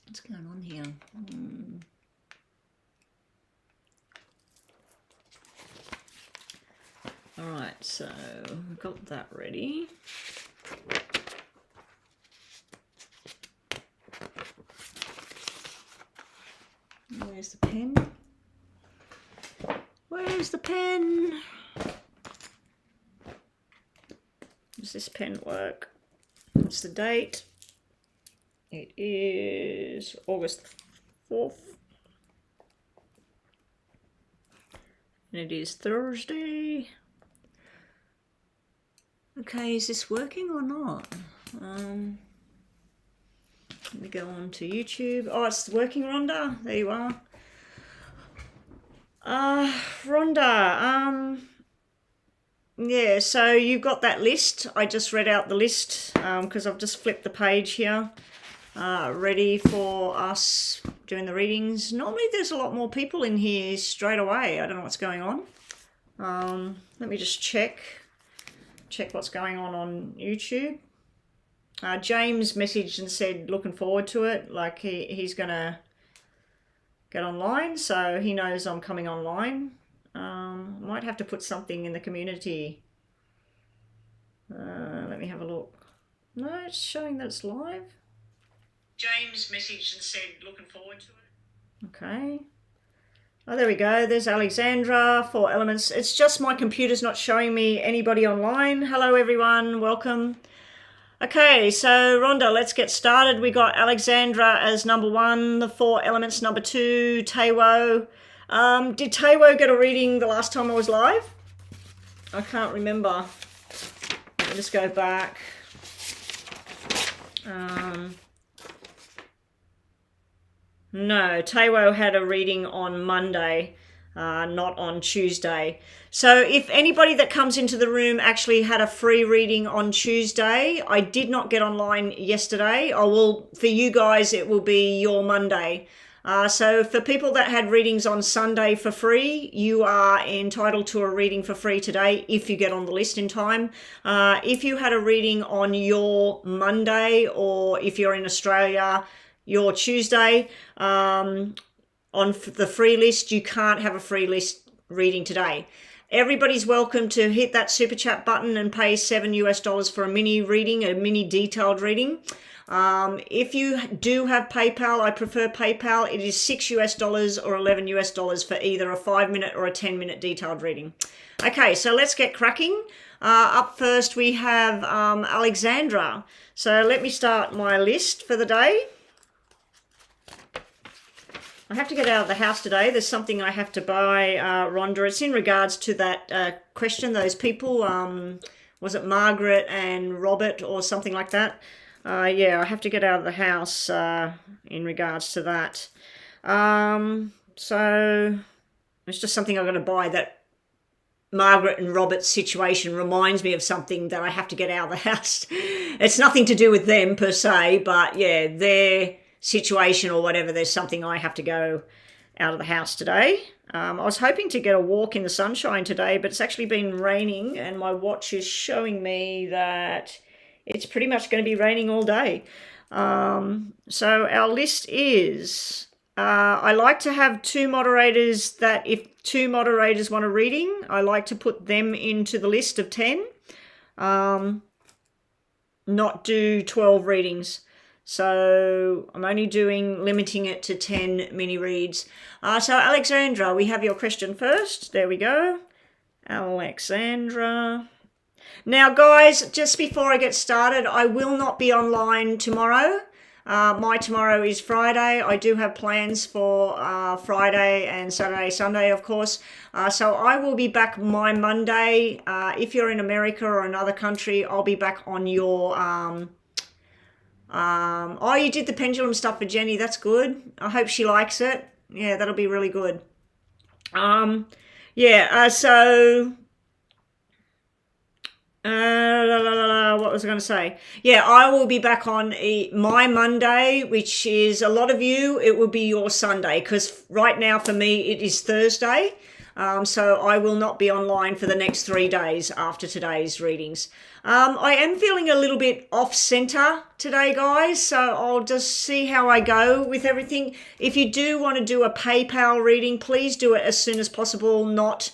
What's going on here? All right, so we've got that ready. Where's the pen? Where's the pen? Does this pen work? What's the date? It is August 4th. And it is Thursday. Okay, is this working or not? Let me go on to YouTube. Oh, it's working, Rhonda. There you are. Rhonda, yeah, so you've got that list. I just read out the list because I've just flipped the page here. Ready for us doing the readings. Normally there's a lot more people in here straight away. I don't know what's going on. Let me just check what's going on YouTube. James messaged and said looking forward to it, like he's gonna get online, so he knows I'm coming online. Might have to put something in the community. Let me have a look. No, it's showing that it's live. James messaged and said looking forward to it. Okay. Oh, there we go. There's Alexandra, 4 elements. It's just my computer's not showing me anybody online. Hello, everyone. Welcome. Okay, so Rhonda, let's get started. We got Alexandra as number 1, the 4 elements number 2, Taewo. Did Taewo get a reading the last time I was live? I can't remember. Let me just go back. No, Taewo had a reading on Monday, not on Tuesday. So if anybody that comes into the room actually had a free reading on Tuesday, I did not get online yesterday. I will, for you guys, it will be your Monday. So for people that had readings on Sunday for free, you are entitled to a reading for free today if you get on the list in time. If you had a reading on your Monday, or if you're in Australia, your Tuesday, on the free list, you can't have a free list reading today. Everybody's welcome to hit that super chat button and pay $7 for a mini reading, a mini detailed reading. If you do have PayPal, I prefer PayPal. It is $6 or $11 for either a 5-minute or a 10-minute detailed reading. Okay, so let's get cracking. Up first we have Alexandra. So let me start my list for the day. I have to get out of the house today. There's something I have to buy, Rhonda. It's in regards to that question, those people, was it Margaret and Robert or something like that? Yeah, I have to get out of the house in regards to that. So it's just something I'm going to buy. That Margaret and Robert's situation reminds me of something that I have to get out of the house. It's nothing to do with them per se, but yeah, their situation or whatever, there's something I have to go out of the house today. I was hoping to get a walk in the sunshine today, but it's actually been raining and my watch is showing me that it's pretty much going to be raining all day. So our list is, I like to have 2 moderators that if 2 moderators want a reading, I like to put them into the list of 10, not do 12 readings. So I'm only limiting it to 10 mini reads. So Alexandra, we have your question first. There we go. Alexandra. Now guys, just before I get started, I will not be online tomorrow. My tomorrow is Friday. I do have plans for Friday and Saturday, Sunday, of course. So I will be back my Monday. If you're in America or another country, I'll be back on your... oh, you did the pendulum stuff for Jenny. That's good. I hope she likes it. Yeah, that'll be really good. Yeah, so... what was I going to say? Yeah, I will be back on my Monday, which is a lot of you, it will be your Sunday, because right now for me it is Thursday. So I will not be online for the next 3 days after today's readings. I am feeling a little bit off center today, guys, so I'll just see how I go with everything. If you do want to do a PayPal reading, please do it as soon as possible, not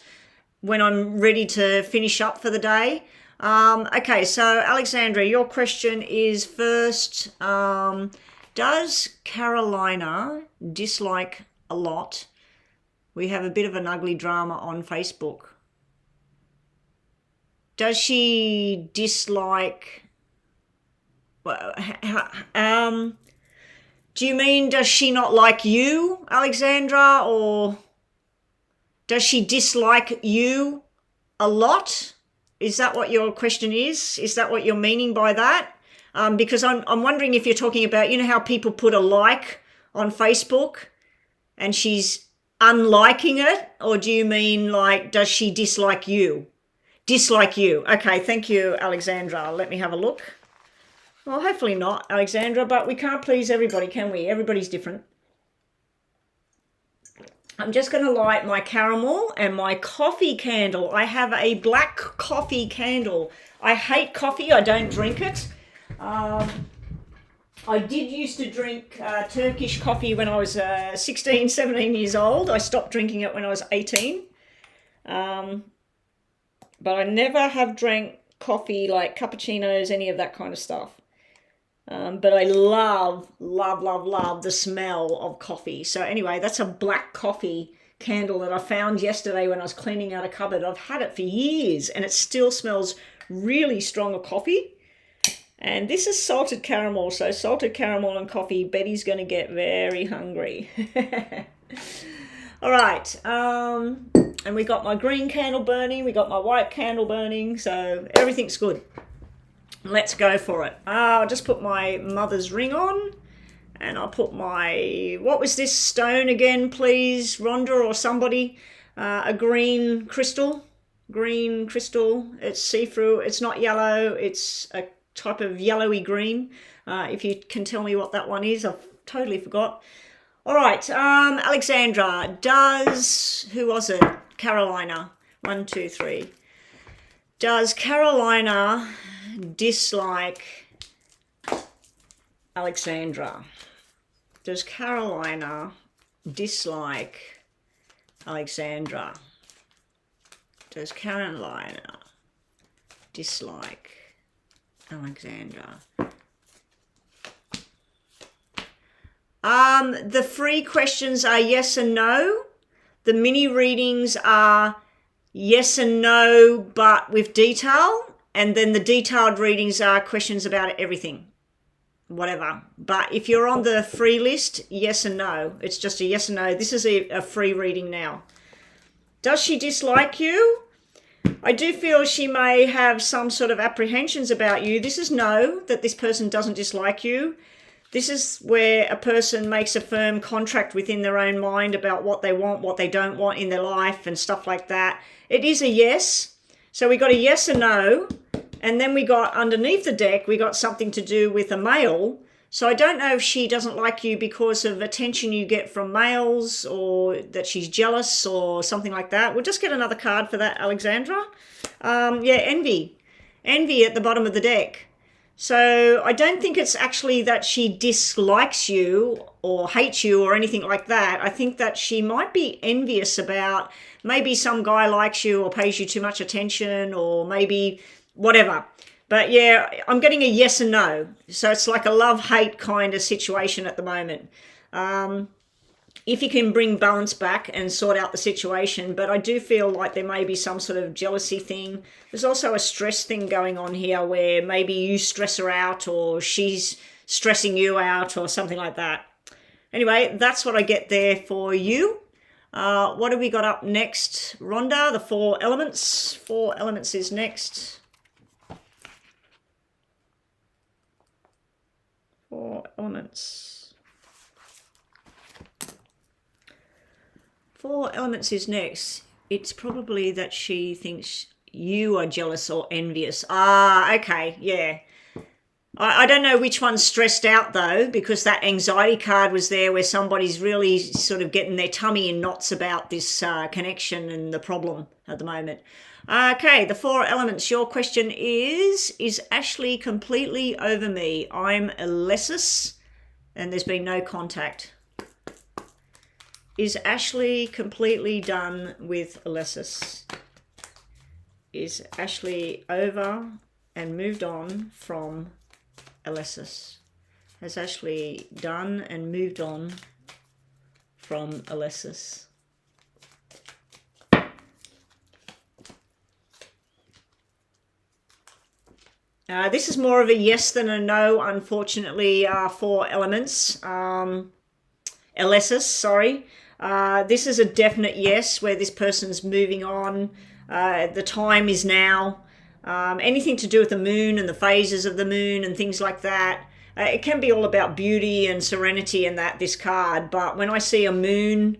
when I'm ready to finish up for the day. Okay, so Alexandra, your question is first, does Carolina dislike a lot? We have a bit of an ugly drama on Facebook. Does she dislike, well, do you mean does she not like you, Alexandra, or does she dislike you a lot? Is that what your question is? Is that what you're meaning by that? Because I'm wondering if you're talking about, you know how people put a like on Facebook and she's unliking it, or do you mean like does she dislike you? Dislike you. Okay, thank you, Alexandra. Let me have a look. Well, hopefully not, Alexandra, but we can't please everybody, can we? Everybody's different. I'm just going to light my caramel and my coffee candle. I have a black coffee candle. I hate coffee. I don't drink it. I did used to drink Turkish coffee when I was 16, 17 years old. I stopped drinking it when I was 18. But I never have drank coffee like cappuccinos, any of that kind of stuff. But I love the smell of coffee. So anyway, that's a black coffee candle that I found yesterday when I was cleaning out a cupboard. I've had it for years and it still smells really strong of coffee. And this is salted caramel. So salted caramel and coffee, Betty's going to get very hungry. All right. And we got my green candle burning. We got my white candle burning. So everything's good. Let's go for it. I'll just put my mother's ring on. And I'll put my... What was this stone again, please? Rhonda or somebody? A green crystal. Green crystal. It's see-through. It's not yellow. It's a type of yellowy green. If you can tell me what that one is. I've totally forgot. All right. Alexandra, does... Who was it? Carolina. 1, 2, 3. Does Carolina dislike Alexandra? Does Carolina dislike Alexandra? Does Carolina dislike Alexandra? The free questions are yes and no. The mini readings are yes and no, but with detail. And then the detailed readings are questions about everything, whatever. But if you're on the free list, yes and no. It's just a yes and no. This is a free reading now. Does she dislike you? I do feel she may have some sort of apprehensions about you. This is no, that this person doesn't dislike you. This is where a person makes a firm contract within their own mind about what they want, what they don't want in their life and stuff like that. It is a yes. So we got a yes and no. And then we got underneath the deck, we got something to do with a male. So I don't know if she doesn't like you because of attention you get from males or that she's jealous or something like that. We'll just get another card for that, Alexandra. Yeah, envy. Envy at the bottom of the deck. So I don't think it's actually that she dislikes you or hates you or anything like that. I think that she might be envious about maybe some guy likes you or pays you too much attention or maybe whatever. But yeah, I'm getting a yes and no. So it's like a love-hate kind of situation at the moment. If you can bring balance back and sort out the situation. But I do feel like there may be some sort of jealousy thing. There's also a stress thing going on here where maybe you stress her out or she's stressing you out or something like that. Anyway, that's what I get there for you. What have we got up next, Rhonda? The 4 elements. 4 elements is next. 4 elements. 4 elements is next. It's probably that she thinks you are jealous or envious. Ah, okay, yeah. I don't know which one's stressed out though, because that anxiety card was there where somebody's really sort of getting their tummy in knots about this connection and the problem at the moment. Okay, the 4 elements. Your question is Ashley completely over me? I'm Alessis and there's been no contact. Is Ashley completely done with Alessis? Is Ashley over and moved on from Alessis? Has Ashley done and moved on from Alessis? This is more of a yes than a no, unfortunately, 4 elements. Alessis, sorry. This is a definite yes, where this person's moving on. The time is now. Anything to do with the moon and the phases of the moon and things like that. It can be all about beauty and serenity and that, this card. But when I see a moon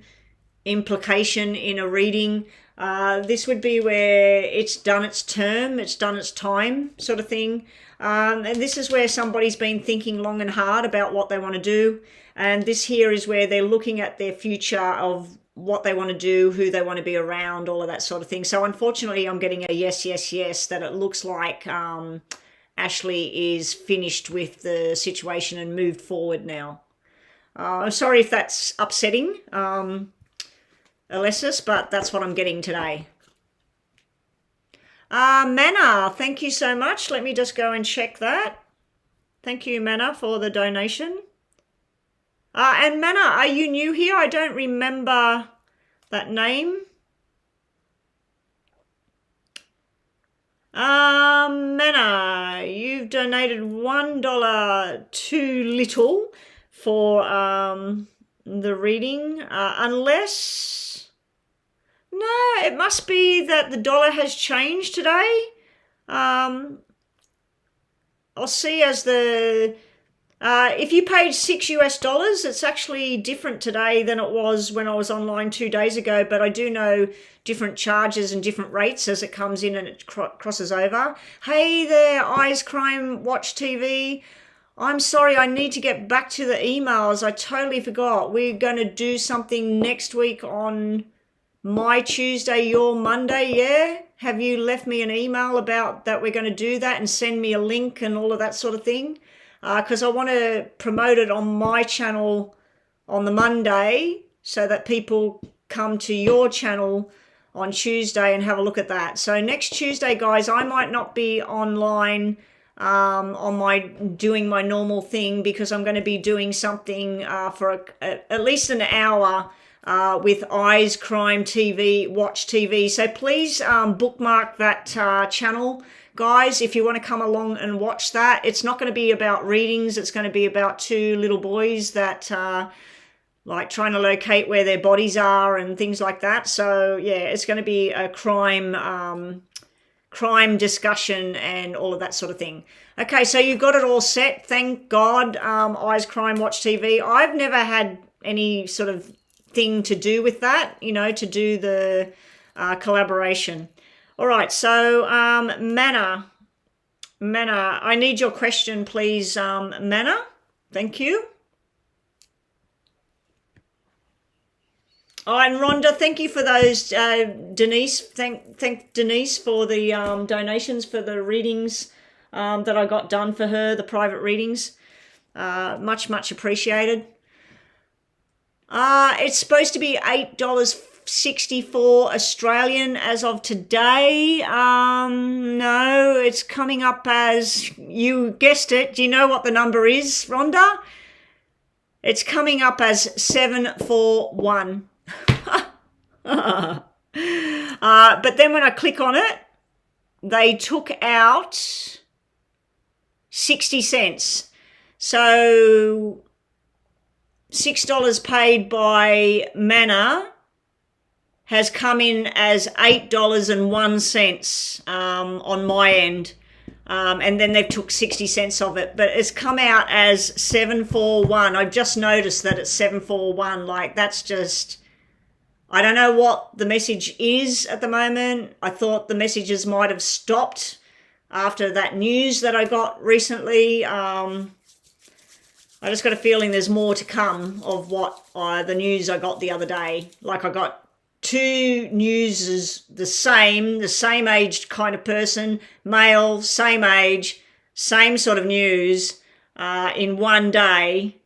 implication in a reading, this would be where it's done its term, it's done its time sort of thing. And this is where somebody's been thinking long and hard about what they want to do. And this here is where they're looking at their future of what they want to do, who they want to be around, all of that sort of thing. So unfortunately, I'm getting a yes, yes, yes, that it looks like Ashley is finished with the situation and moved forward now. I'm sorry if that's upsetting, Alessis, but that's what I'm getting today. Manna, thank you so much. Let me just go and check that. Thank you, Manna, for the donation. And Manna, are you new here? I don't remember that name. Manna, you've donated $1 too little for the reading, unless... No, it must be that the dollar has changed today. I'll see as the... if you paid $6 US, it's actually different today than it was when I was online 2 days ago, but I do know different charges and different rates as it comes in and it crosses over. Hey there, Eyes Crime Watch TV. I'm sorry, I need to get back to the emails. I totally forgot. We're going to do something next week on my Tuesday, your Monday, yeah? Have you left me an email about that we're going to do that and send me a link and all of that sort of thing? Because I want to promote it on my channel on the Monday so that people come to your channel on Tuesday and have a look at that. So next Tuesday, guys, I might not be online on my doing my normal thing because I'm going to be doing something for at least an hour with Eyes Crime TV, Watch TV. So please bookmark that channel. Guys, if you want to come along and watch that, it's not going to be about readings. It's going to be about 2 little boys that like trying to locate where their bodies are and things like that. So yeah, it's going to be a crime discussion and all of that sort of thing. Okay, so you've got it all set. Thank God, Eyes Crime Watch TV. I've never had any sort of thing to do with that, you know, to do the collaboration. All right, so Manna, I need your question, please, Manna. Thank you. Oh, and Rhonda, thank you for those. Denise, thank Denise for the donations for the readings that I got done for her, the private readings. Much appreciated. It's supposed to be $8.64 Australian as of today. No, it's coming up as, you guessed it. Do you know what the number is, Rhonda? It's coming up as 741. But then when I click on it, they took out 60 cents. So $6 paid by Manna has come in as $8.01 on my end. And then they've took 60 cents of it, but it's come out as 741. I've just noticed that it's 741. Like, that's just, I don't know what the message is at the moment. I thought the messages might have stopped after that news that I got recently. I just got a feeling there's more to come of what the news I got the other day. Like I got 2 news, the same aged kind of person, male, same age, same sort of news in one day.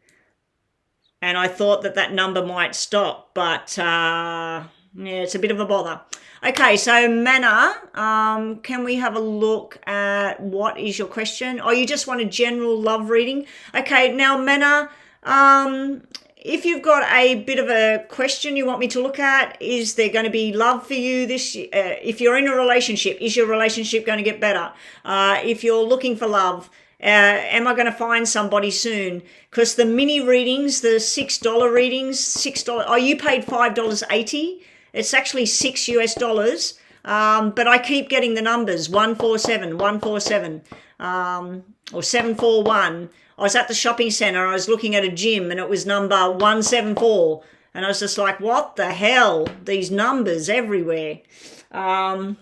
And I thought that number might stop, but yeah, it's a bit of a bother. Okay, so Manna, can we have a look at what is your question? Oh, you just want a general love reading? Okay, now Manna, if you've got a bit of a question you want me to look at, is there going to be love for you this year? If you're in a relationship, is your relationship going to get better? If you're looking for love, am I going to find somebody soon? Because the mini readings, the $6 readings, $6. Oh, you paid $5.80. It's actually $6 US. But I keep getting the numbers 147, 147, or 741. I was at the shopping centre. I was looking at a gym, and it was number 174. And I was just like, what the hell? These numbers everywhere. I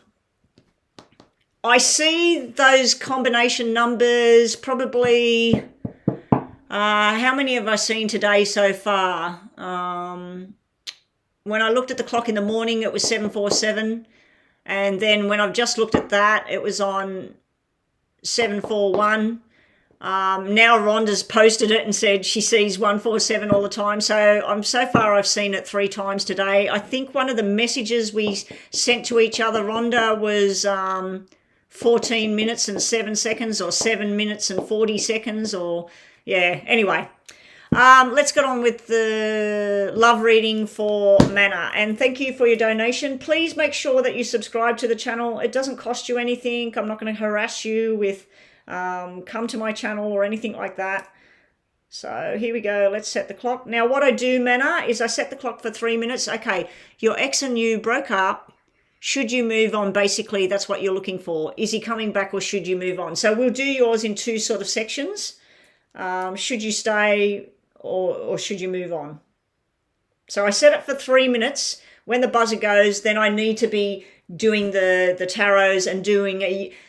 see those combination numbers probably, how many have I seen today so far? When I looked at the clock in the morning, it was 747. And then when I've just looked at that, it was on 741. Now Rhonda's posted it and said she sees 147 all the time. So far I've seen it 3 times today. I think one of the messages we sent to each other, Rhonda, was 14 minutes and 7 seconds, or 7 minutes and 40 seconds, or yeah, anyway. Let's get on with the love reading for Manna, and thank you for your donation. Please make sure that you subscribe to the channel. It doesn't cost you anything. I'm not going to harass you with come to my channel or anything like that. So here we go. Let's set the clock. Now what I do, Manna, is I set the clock for 3 minutes. Okay, your ex and you broke up. Should you move on? Basically, that's what you're looking for. Is he coming back, or should you move on? So we'll do yours in 2 sort of sections. Should you stay, or should you move on? So I set it for 3 minutes. When the buzzer goes, then I need to be doing the tarots and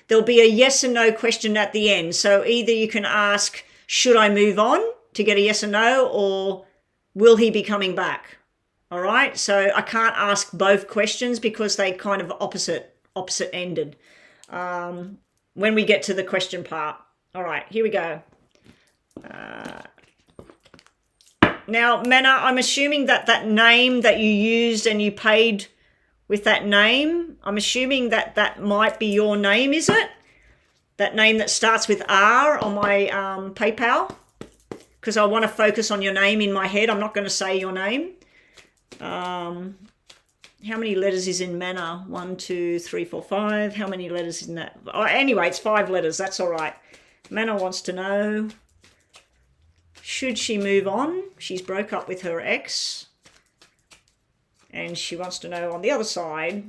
there'll be a yes and no question at the end. So either you can ask, should I move on, to get a yes or no, or will he be coming back? All right. So I can't ask both questions because they kind of opposite ended when we get to the question part. All right, here we go. Now, Manna, I'm assuming that name that you used and you paid with that name, I'm assuming that might be your name, is it? That name that starts with R on my PayPal? Because I want to focus on your name in my head. I'm not going to say your name. How many letters is in Manna? 1, 2, 3, 4, 5. How many letters is in that? Oh, anyway, it's 5 letters. That's all right. Manna wants to know, should she move on? She's broke up with her ex. And she wants to know on the other side,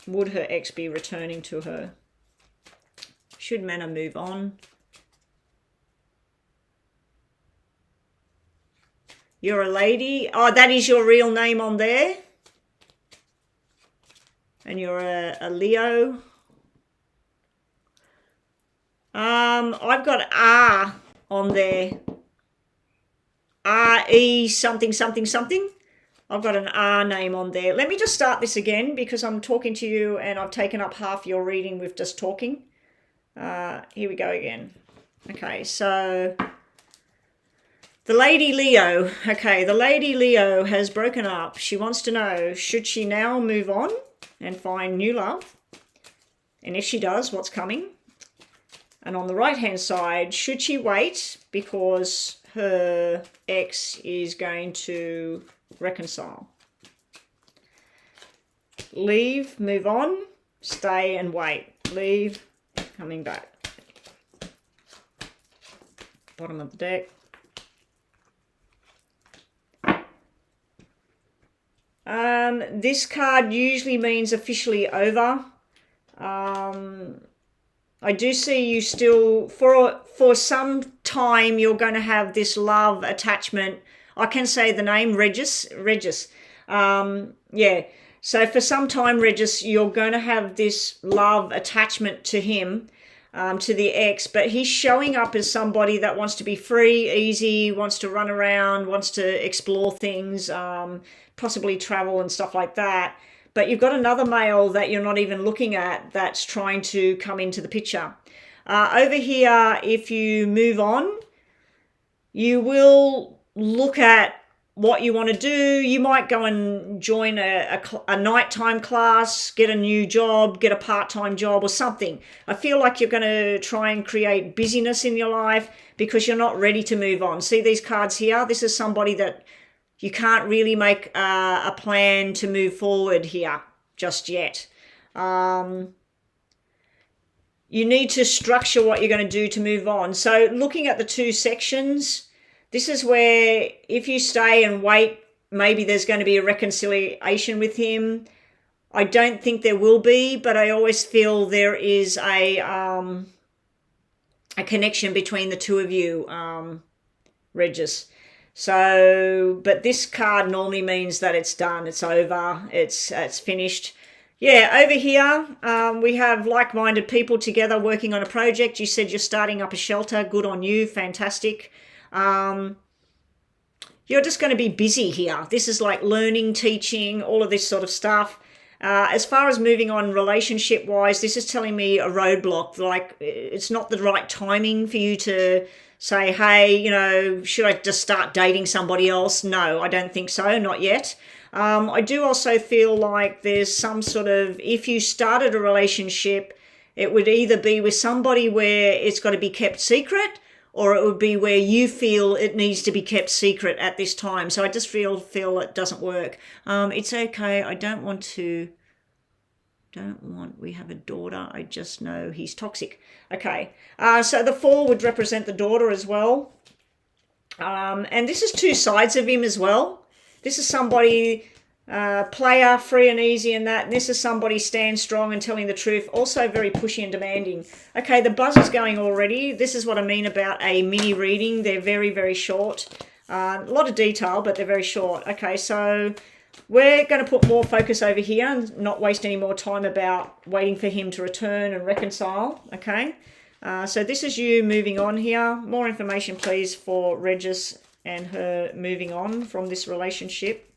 would her ex be returning to her? Should Manna move on? You're a lady. Oh, that is your real name on there. And you're a Leo. I've got R on there. R-E something, something, something. I've got an R name on there. Let me just start this again because I'm talking to you and I've taken up half your reading with just talking. Here we go again. Okay, so the Lady Leo. Okay, the Lady Leo has broken up. She wants to know, should she now move on and find new love? And if she does, what's coming? And on the right-hand side, should she wait because her ex is going to reconcile? Leave, move on, stay and wait. Leave, coming back. Bottom of the deck. This card usually means officially over. I do see you still, for some time, you're going to have this love attachment. I can say the name, Regis. Yeah. So for some time, Regis, you're going to have this love attachment to him. to the ex, but he's showing up as somebody that wants to be free, easy, wants to run around, wants to explore things, possibly travel and stuff like that. But you've got another male that you're not even looking at that's trying to come into the picture. Over here, if you move on, you will look at what you want to do. You might go and join a nighttime class, get a new job, get a part-time job or something. I feel like you're going to try and create busyness in your life because you're not ready to move on. See these cards here? This is somebody that you can't really make a plan to move forward here just yet. You need to structure what you're going to do to move on. So looking at the two sections, this is where if you stay and wait, maybe there's going to be a reconciliation with him. I don't think there will be, but I always feel there is a connection between the two of you, Regis. So, but this card normally means that it's done, it's over, it's finished. Yeah, over here, we have like-minded people together working on a project. You said you're starting up a shelter. Good on you. Fantastic. You're just going to be busy here. This is like learning, teaching, all of this sort of stuff. As far as moving on relationship-wise, this is telling me a roadblock. Like, it's not the right timing for you to say, hey, you know, should I just start dating somebody else? No, I don't think so. Not yet. I do also feel like there's some sort of, if you started a relationship, it would either be with somebody where it's got to be kept secret, or it would be where you feel it needs to be kept secret at this time. So I just feel it doesn't work. It's okay. I don't want, we have a daughter. I just know he's toxic. Okay. So the 4 would represent the daughter as well. And this is two sides of him as well. This is somebody, player, free and easy and that. And this is somebody stand strong and telling the truth. Also very pushy and demanding. Okay, the buzzer's going already. This is what I mean about a mini reading. They're very, very short. A lot of detail, but they're very short. Okay, so we're going to put more focus over here and not waste any more time about waiting for him to return and reconcile. Okay, so this is you moving on here. More information, please, for Regis and her moving on from this relationship.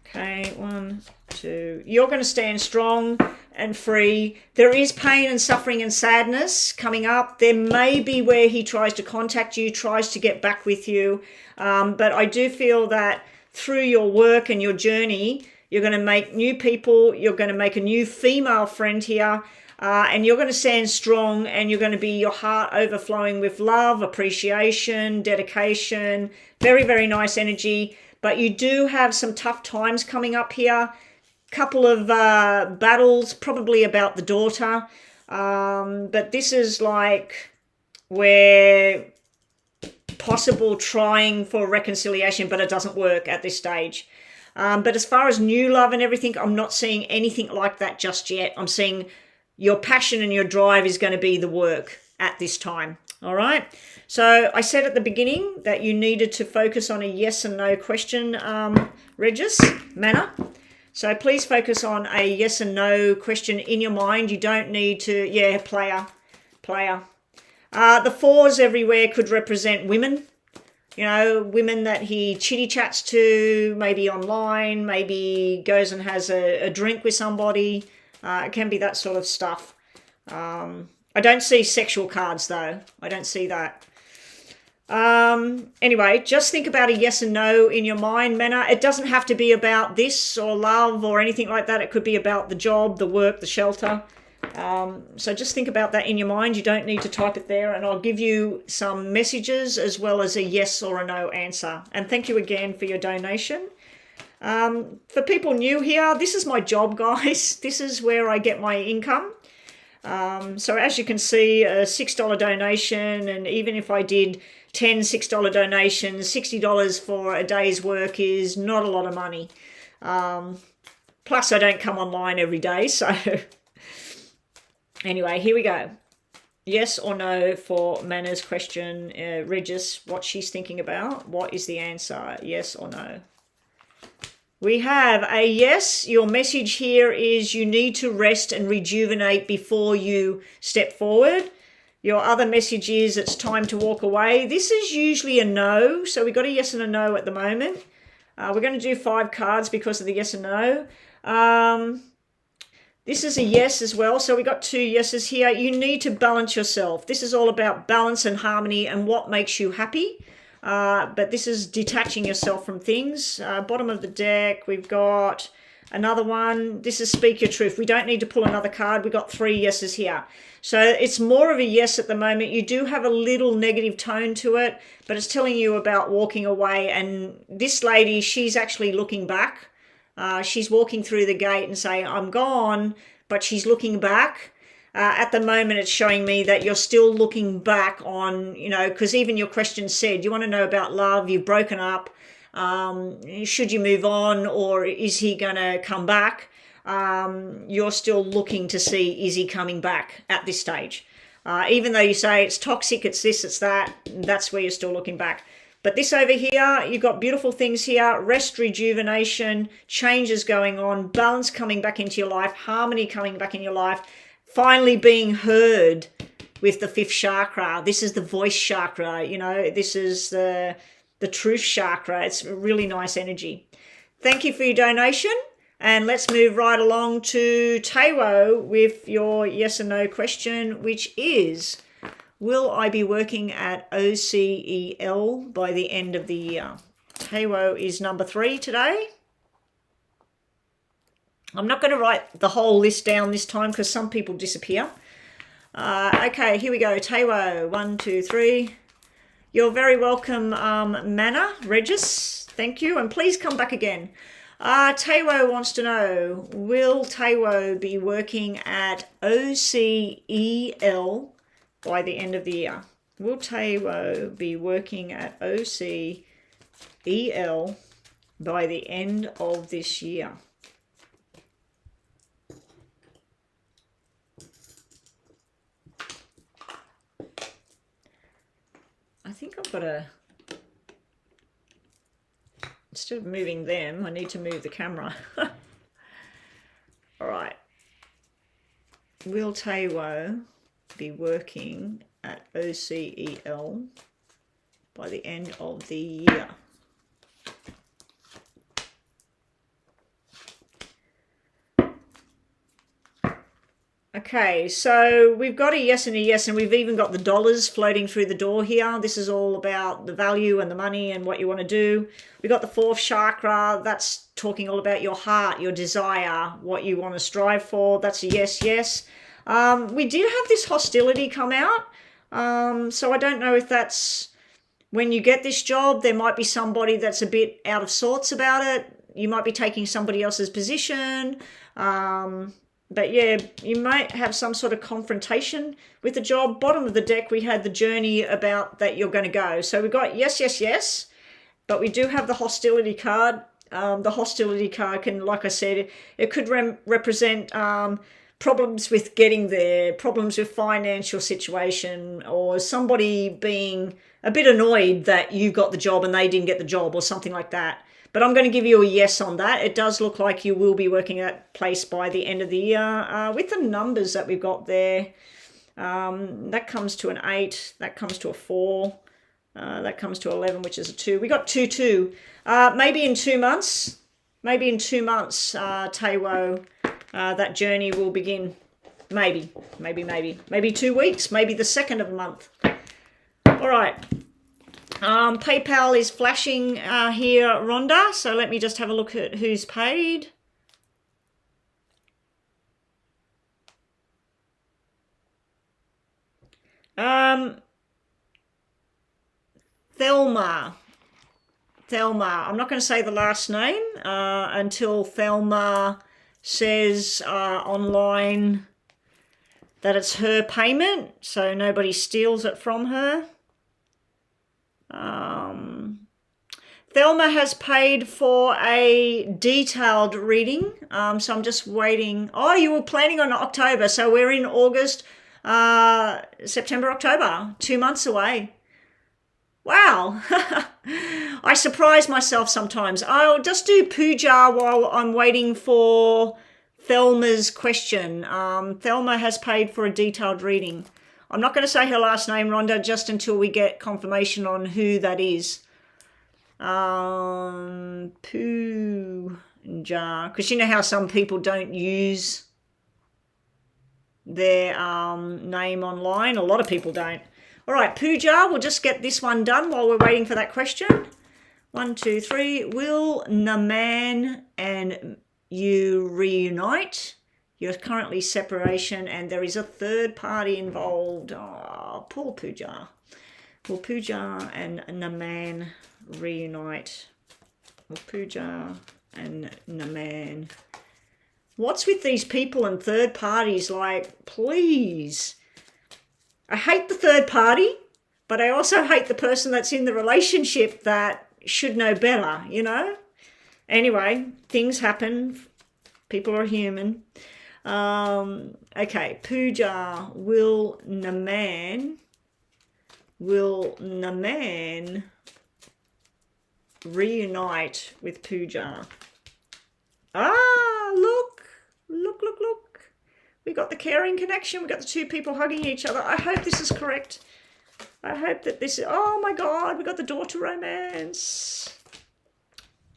Okay, 1, 2. You're going to stand strong and free. There is pain and suffering and sadness coming up. There may be where he tries to contact you, tries to get back with you. But I do feel that through your work and your journey, you're going to make new people. You're going to make a new female friend here. And you're going to stand strong, and you're going to be your heart overflowing with love, appreciation, dedication. Very, very nice energy. But you do have some tough times coming up here. Couple of battles, probably about the daughter. But this is like where possible trying for reconciliation, but it doesn't work at this stage. But as far as new love and everything, I'm not seeing anything like that just yet. I'm seeing your passion and your drive is going to be the work at this time. All right. So I said at the beginning that you needed to focus on a yes and no question, Regis, Manna. So please focus on a yes and no question in your mind. You don't need to, yeah, player. The 4s everywhere could represent women. You know, women that he chitty chats to, maybe online, maybe goes and has a drink with somebody. It can be that sort of stuff. I don't see sexual cards though. I don't see that. Anyway, just think about a yes and no in your mind, Manna. It doesn't have to be about this or love or anything like that. It could be about the job, the work, the shelter. So just think about that in your mind. You don't need to type it there, and I'll give you some messages as well as a yes or a no answer. And thank you again for your donation. For people new here, this is my job, guys. This is where I get my income. So as you can see, a $6 donation, and even if I did 10 $6 donations, $60 for a day's work is not a lot of money. Plus I don't come online every day, so anyway, here we go. Yes or no for Manna's question. Regis, what she's thinking about. What is the answer? Yes or no? We have a yes. Your message here is you need to rest and rejuvenate before you step forward. Your other message is it's time to walk away. This is usually a no. So we've got a yes and a no at the moment. We're going to do 5 cards because of the yes and no. This is a yes as well. So we got 2 yeses here. You need to balance yourself. This is all about balance and harmony and what makes you happy. But this is detaching yourself from things. Bottom of the deck, we've got another one. This is speak your truth. We don't need to pull another card. We've got 3 yeses here. So it's more of a yes at the moment. You do have a little negative tone to it, but it's telling you about walking away. And this lady, she's actually looking back. She's walking through the gate and saying, I'm gone, but she's looking back. At the moment, it's showing me that you're still looking back on, you know, because even your question said, you want to know about love, you've broken up, should you move on, or is he going to come back? You're still looking to see, is he coming back at this stage? Even though you say it's toxic, it's this, it's that, that's where you're still looking back. But this over here, you've got beautiful things here, rest, rejuvenation, changes going on, balance coming back into your life, harmony coming back in your life, finally being heard with the 5th chakra. This is the voice chakra, you know, this is the truth chakra. It's a really nice energy. Thank you for your donation. And let's move right along to Taiwo with your yes or no question, which is, will I be working at OCEL by the end of the year? Taiwo is number 3 today. I'm not going to write the whole list down this time because some people disappear. Okay, here we go. Taiwo, 1, 2, 3. You're very welcome, Manna, Regis. Thank you. And please come back again. Taiwo wants to know, will Taiwo be working at OCEL by the end of the year? Will Taiwo be working at OCEL by the end of this year? I think I've got to, instead of moving them, I need to move the camera. All right. Will Taiwo be working at OCEL by the end of the year? Okay, so we've got a yes and a yes, and we've even got the dollars floating through the door here. This is all about the value and the money and what you want to do. We've got the 4th chakra. That's talking all about your heart, your desire, what you want to strive for. That's a yes, yes. We did have this hostility come out. So I don't know if that's when you get this job, there might be somebody that's a bit out of sorts about it. You might be taking somebody else's position. But yeah, you might have some sort of confrontation with the job. Bottom of the deck, we had the journey about that you're going to go. So we got yes, yes, yes. But we do have the hostility card. The hostility card can, like I said, it could represent problems with getting there, problems with financial situation, or somebody being a bit annoyed that you got the job and they didn't get the job, or something like that. But I'm going to give you a yes on that. It does look like you will be working at place by the end of the year. With the numbers that we've got there, that comes to an 8, that comes to a 4, that comes to 11, which is a 2. We got 2, 2. Maybe in 2 months, Taiwo, that journey will begin. Maybe 2 weeks, maybe the 2nd of the month. All right. PayPal is flashing here, Rhonda. So let me just have a look at who's paid. Thelma. I'm not going to say the last name until Thelma says online that it's her payment, so nobody steals it from her. Thelma has paid for a detailed reading, so I'm just waiting. Oh, you were planning on October, so we're in August, September, October, 2 months away. Wow. I surprise myself sometimes. I'll just do puja while I'm waiting for Thelma's question. Thelma has paid for a detailed reading. I'm not going to say her last name, Rhonda, just until we get confirmation on who that is. Puja. Because you know how some people don't use their name online? A lot of people don't. All right, Pooja, we'll just get this one done while we're waiting for that question. 1, 2, 3. Will Naman and you reunite? You're currently separation and there is a third party involved. Oh, poor Pooja. Will Pooja and Naman reunite? Will Pooja and Naman. What's with these people and third parties? Like, please. I hate the third party, but I also hate the person that's in the relationship that should know better, you know? Anyway, things happen. People are human. Okay, Pooja, will Naman reunite with Pooja? Ah, look. We got the caring connection. We got the two people hugging each other. I hope this is correct. I hope that this is... Oh, my God. We got the door to romance.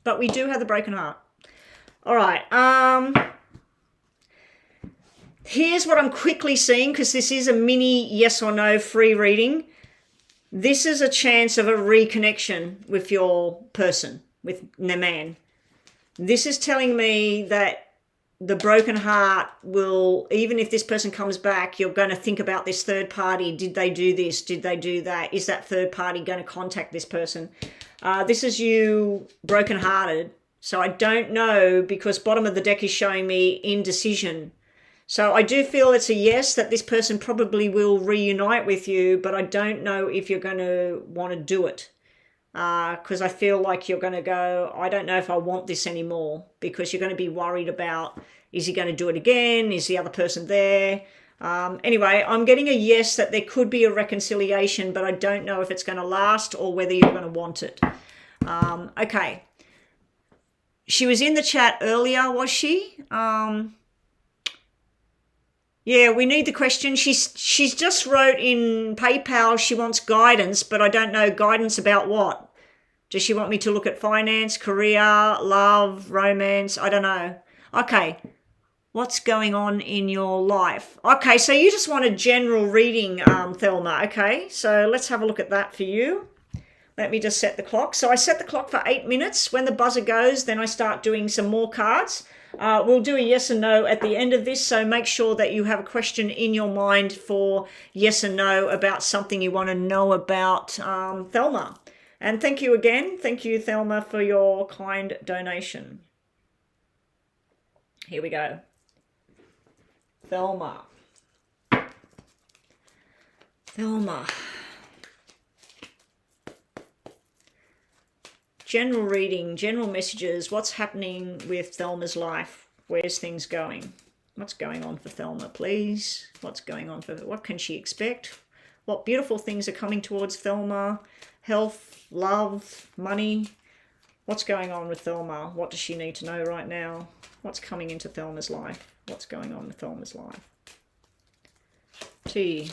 But we do have the broken heart. All right. Here's what I'm quickly seeing, because this is a mini yes or no free reading. This is a chance of a reconnection with your person, with Naman. This is telling me that the broken heart will, even if this person comes back, you're going to think about this third party. Did they do this? Did they do that? Is that third party going to contact this person? This is you brokenhearted. So I don't know, because bottom of the deck is showing me indecision. So I do feel it's a yes, that this person probably will reunite with you, but I don't know if you're going to want to do it. Because I feel like you're going to go, I don't know if I want this anymore, because you're going to be worried about, is he going to do it again? Is the other person there? Anyway, I'm getting a yes, that there could be a reconciliation, but I don't know if it's going to last or whether you're going to want it. Okay. She was in the chat earlier, was she? Yeah, we need the question. She's just wrote in PayPal she wants guidance, but I don't know guidance about what. Does she want me to look at finance, career, love, romance? I don't know. Okay, what's going on in your life? Okay, so you just want a general reading, Thelma. Okay, so let's have a look at that for you. Let me just set the clock. So I set the clock for 8 minutes. When the buzzer goes, then I start doing some more cards. We'll do a yes and no at the end of this, so make sure that you have a question in your mind for yes and no about something you want to know about Thelma. And thank you again. Thank you, Thelma, for your kind donation. Here we go. Thelma. General reading, general messages. What's happening with Thelma's life? Where's things going? What's going on for Thelma, please? What's going on for her? What can she expect? What beautiful things are coming towards Thelma? Health, love, money. What's going on with Thelma? What does she need to know right now? What's coming into Thelma's life? What's going on with Thelma's life? THELMA.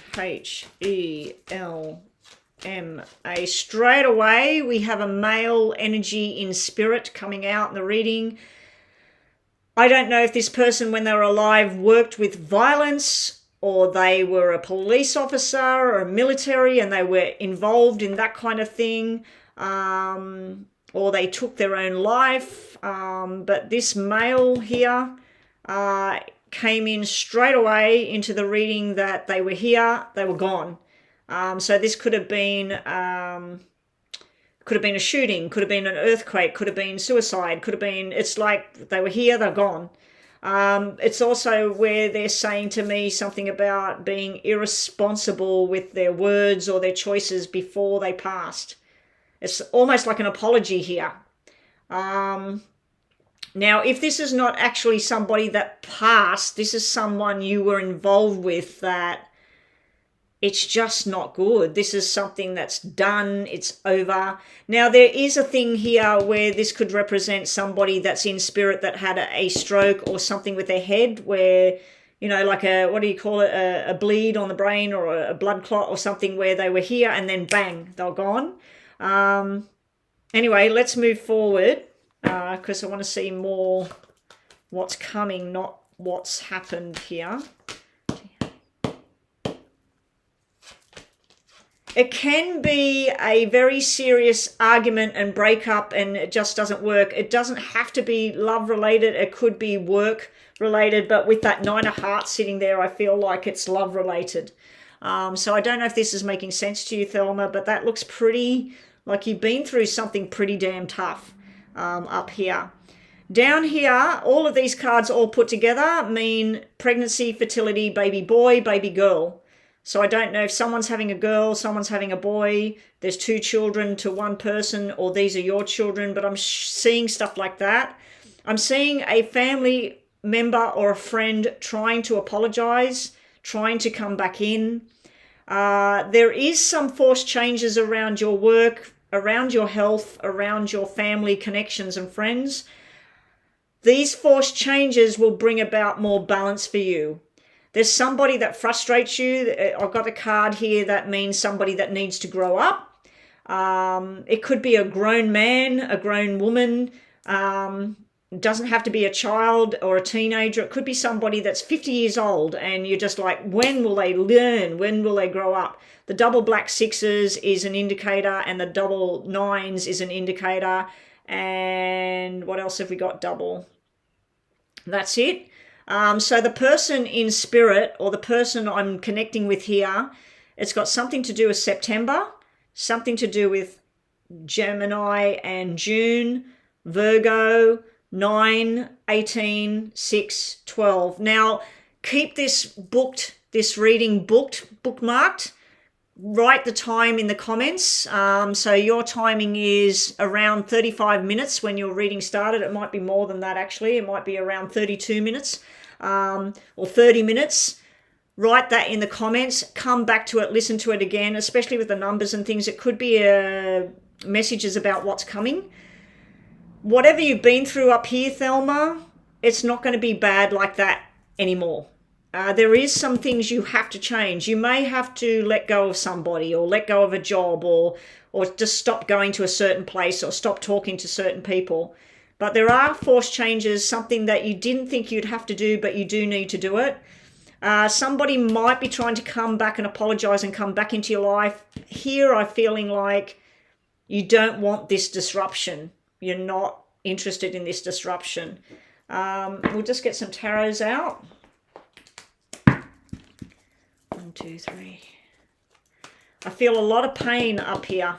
Straight away, we have a male energy in spirit coming out in the reading. I don't know if this person, when they were alive, worked with violence, or they were a police officer or a military and they were involved in that kind of thing, or they took their own life. But this male here came in straight away into the reading that they were here, they were gone. So this could have been a shooting, could have been an earthquake, could have been suicide, could have been, it's like they were here, they're gone. It's also where they're saying to me something about being irresponsible with their words or their choices before they passed. It's almost like an apology here. Now, if this is not actually somebody that passed, this is someone you were involved with that it's just not good. This is something that's done. It's over. Now, there is a thing here where this could represent somebody that's in spirit that had a stroke or something with their head where, you know, like a, what do you call it, a bleed on the brain or a blood clot or something where they were here and then bang, they're gone. Anyway, let's move forward because I want to see more what's coming, not what's happened here. It can be a very serious argument and breakup and it just doesn't work. It doesn't have to be love related. It could be work related, but with that 9 of Hearts sitting there, I feel like it's love related. So I don't know if this is making sense to you, Thelma, but that looks pretty like you've been through something pretty damn tough up here. Down here, all of these cards all put together mean pregnancy, fertility, baby boy, baby girl. So I don't know if someone's having a girl, someone's having a boy, there's 2 children to 1 person, or these are your children, but I'm seeing stuff like that. I'm seeing a family member or a friend trying to apologize, trying to come back in. There is some forced changes around your work, around your health, around your family connections and friends. These forced changes will bring about more balance for you. There's somebody that frustrates you. I've got a card here that means somebody that needs to grow up. It could be a grown man, a grown woman. It doesn't have to be a child or a teenager. It could be somebody that's 50 years old and you're just like, when will they learn? When will they grow up? The double black 6s is an indicator and the double 9s is an indicator. And what else have we got double? That's it. So the person in spirit or the person I'm connecting with here, it's got something to do with September, something to do with Gemini and June, Virgo, 9, 18, 6, 12. Now, keep this booked, this reading bookmarked. Write the time in the comments. So your timing is around 35 minutes when your reading started. It might be more than that, actually. It might be around 32 minutes. Or 30 minutes. Write that in the comments, come back to it, listen to it again, especially with the numbers and things. It could be messages about what's coming. Whatever you've been through up here, Thelma, it's not going to be bad like that anymore. There is some things you have to change. You may have to let go of somebody or let go of a job or just stop going to a certain place or stop talking to certain people. But there are forced changes, something that you didn't think you'd have to do, but you do need to do it. Somebody might be trying to come back and apologize and come back into your life. Here I'm feeling like you don't want this disruption. You're not interested in this disruption. We'll just get some tarots out. 1, 2, 3. I feel a lot of pain up here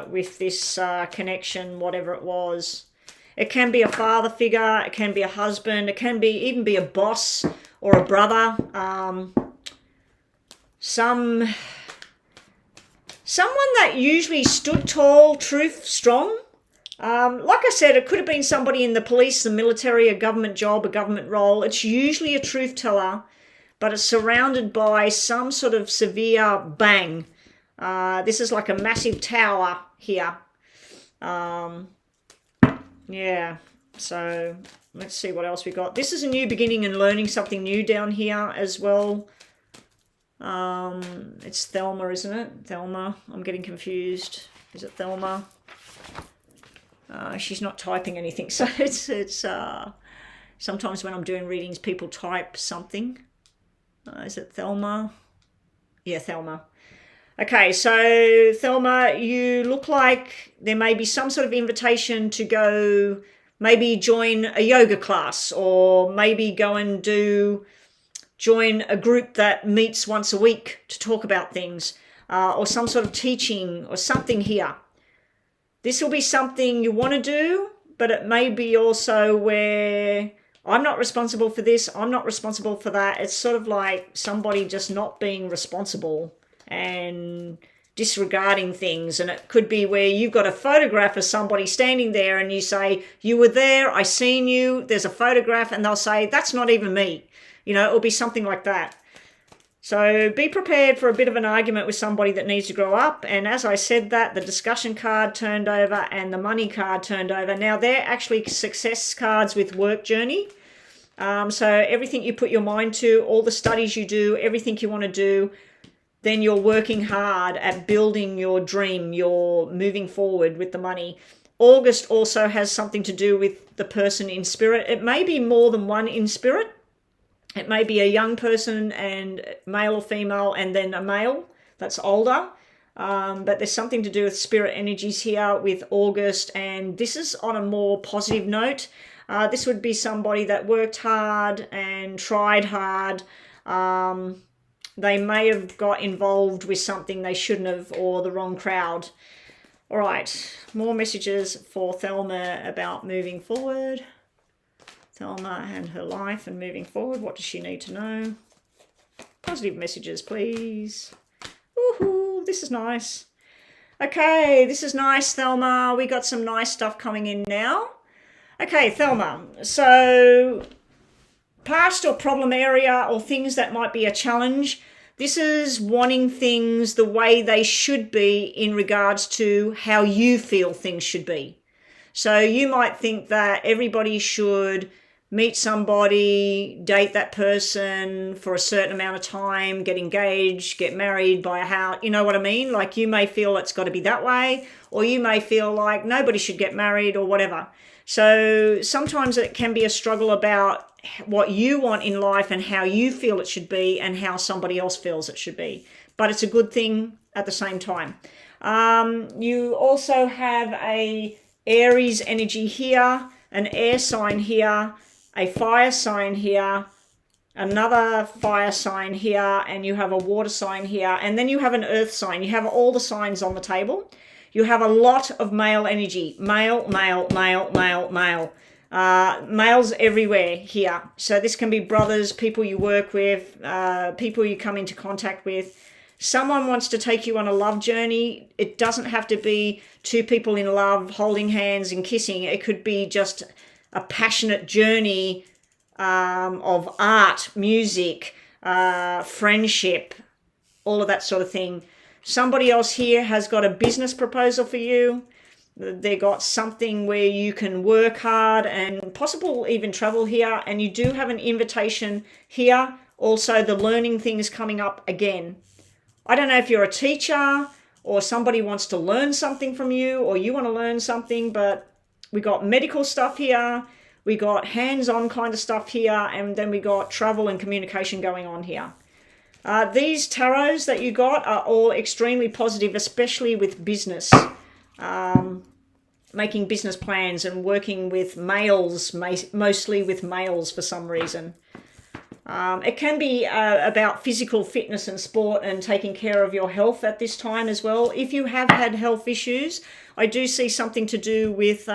with this connection, whatever it was. It can be a father figure, it can be a husband, it can be even be a boss or a brother. Someone that usually stood tall, truth, strong. Like I said, it could have been somebody in the police, the military, a government job, a government role. It's usually a truth teller, but it's surrounded by some sort of severe bang. This is like a massive tower here. Yeah, so let's see what else we got. This is a new beginning and learning something new down here as well. It's Thelma, isn't it? Thelma. I'm getting confused. Is it Thelma? She's not typing anything, so it's sometimes when I'm doing readings, people type something. Is it Thelma? Yeah, Thelma. Okay, so Thelma, you look like there may be some sort of invitation to go, maybe join a yoga class, or maybe go and join a group that meets once a week to talk about things, or some sort of teaching or something here. This will be something you want to do, but it may be also where I'm not responsible for this, I'm not responsible for that. It's sort of like somebody just not being responsible and disregarding things. And it could be where you've got a photograph of somebody standing there and you say, you were there, I seen you, there's a photograph, and they'll say, that's not even me. You know, it'll be something like that. So be prepared for a bit of an argument with somebody that needs to grow up. And as I said that, the discussion card turned over and the money card turned over. Now they're actually success cards with work journey. So everything you put your mind to, all the studies you do, everything you want to do, then you're working hard at building your dream. You're moving forward with the money. August also has something to do with the person in spirit. It may be more than one in spirit. It may be a young person and male or female and then a male that's older. But there's something to do with spirit energies here with August. And this is on a more positive note. This would be somebody that worked hard and tried hard. They may have got involved with something they shouldn't have, or the wrong crowd. All right, more messages for Thelma about moving forward. Thelma and her life and moving forward. What does she need to know? Positive messages, please. Woohoo, this is nice. Okay, this is nice, Thelma. We got some nice stuff coming in now. Okay, Thelma. So past or problem area or things that might be a challenge. This is wanting things the way they should be in regards to how you feel things should be. So you might think that everybody should meet somebody, date that person for a certain amount of time, get engaged, get married, buy a house. You know what I mean? Like you may feel it's got to be that way, or you may feel like nobody should get married or whatever. So sometimes it can be a struggle about what you want in life and how you feel it should be and how somebody else feels it should be. But it's a good thing at the same time. You also have a Aries energy here, an air sign here, a fire sign here, another fire sign here, and you have a water sign here, and then you have an earth sign. You have all the signs on the table. You have a lot of male energy. Male, male, male, male, male. Males everywhere here. So this can be brothers, people you work with, people you come into contact with. Someone wants to take you on a love journey. It doesn't have to be two people in love holding hands and kissing. It could be just a passionate journey of art, music, friendship, all of that sort of thing. Somebody else here has got a business proposal for you. They got something where you can work hard and possible even travel here. And you do have an invitation here. Also, the learning thing is coming up again. I don't know if you're a teacher or somebody wants to learn something from you or you want to learn something, but we got medical stuff here. We got hands-on kind of stuff here. And then we got travel and communication going on here. These tarots that you got are all extremely positive, especially with business. Making business plans and working with males, mostly with males for some reason. It can be about physical fitness and sport and taking care of your health at this time as well. If you have had health issues, I do see something to do with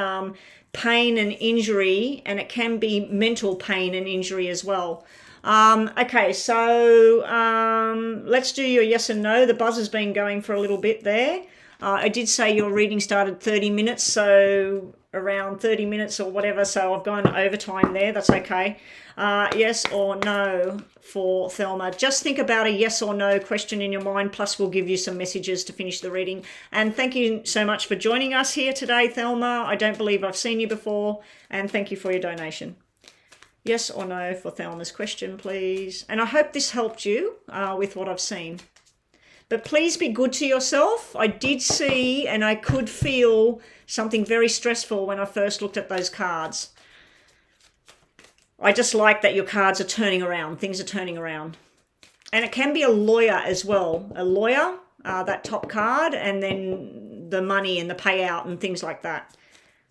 pain and injury, and it can be mental pain and injury as well. Okay, so let's do your yes and no. The buzzer's been going for a little bit there. I did say your reading started 30 minutes, so around 30 minutes or whatever, so I've gone overtime there. That's okay. Yes or no for Thelma. Just think about a yes or no question in your mind, plus we'll give you some messages to finish the reading. And thank you so much for joining us here today, Thelma. I don't believe I've seen you before, and thank you for your donation. Yes or no for Thelma's question, please. And I hope this helped you with what I've seen. But please be good to yourself. I did see and I could feel something very stressful when I first looked at those cards. I just like that your cards are turning around. Things are turning around. And it can be a lawyer as well. A lawyer, that top card, and then the money and the payout and things like that.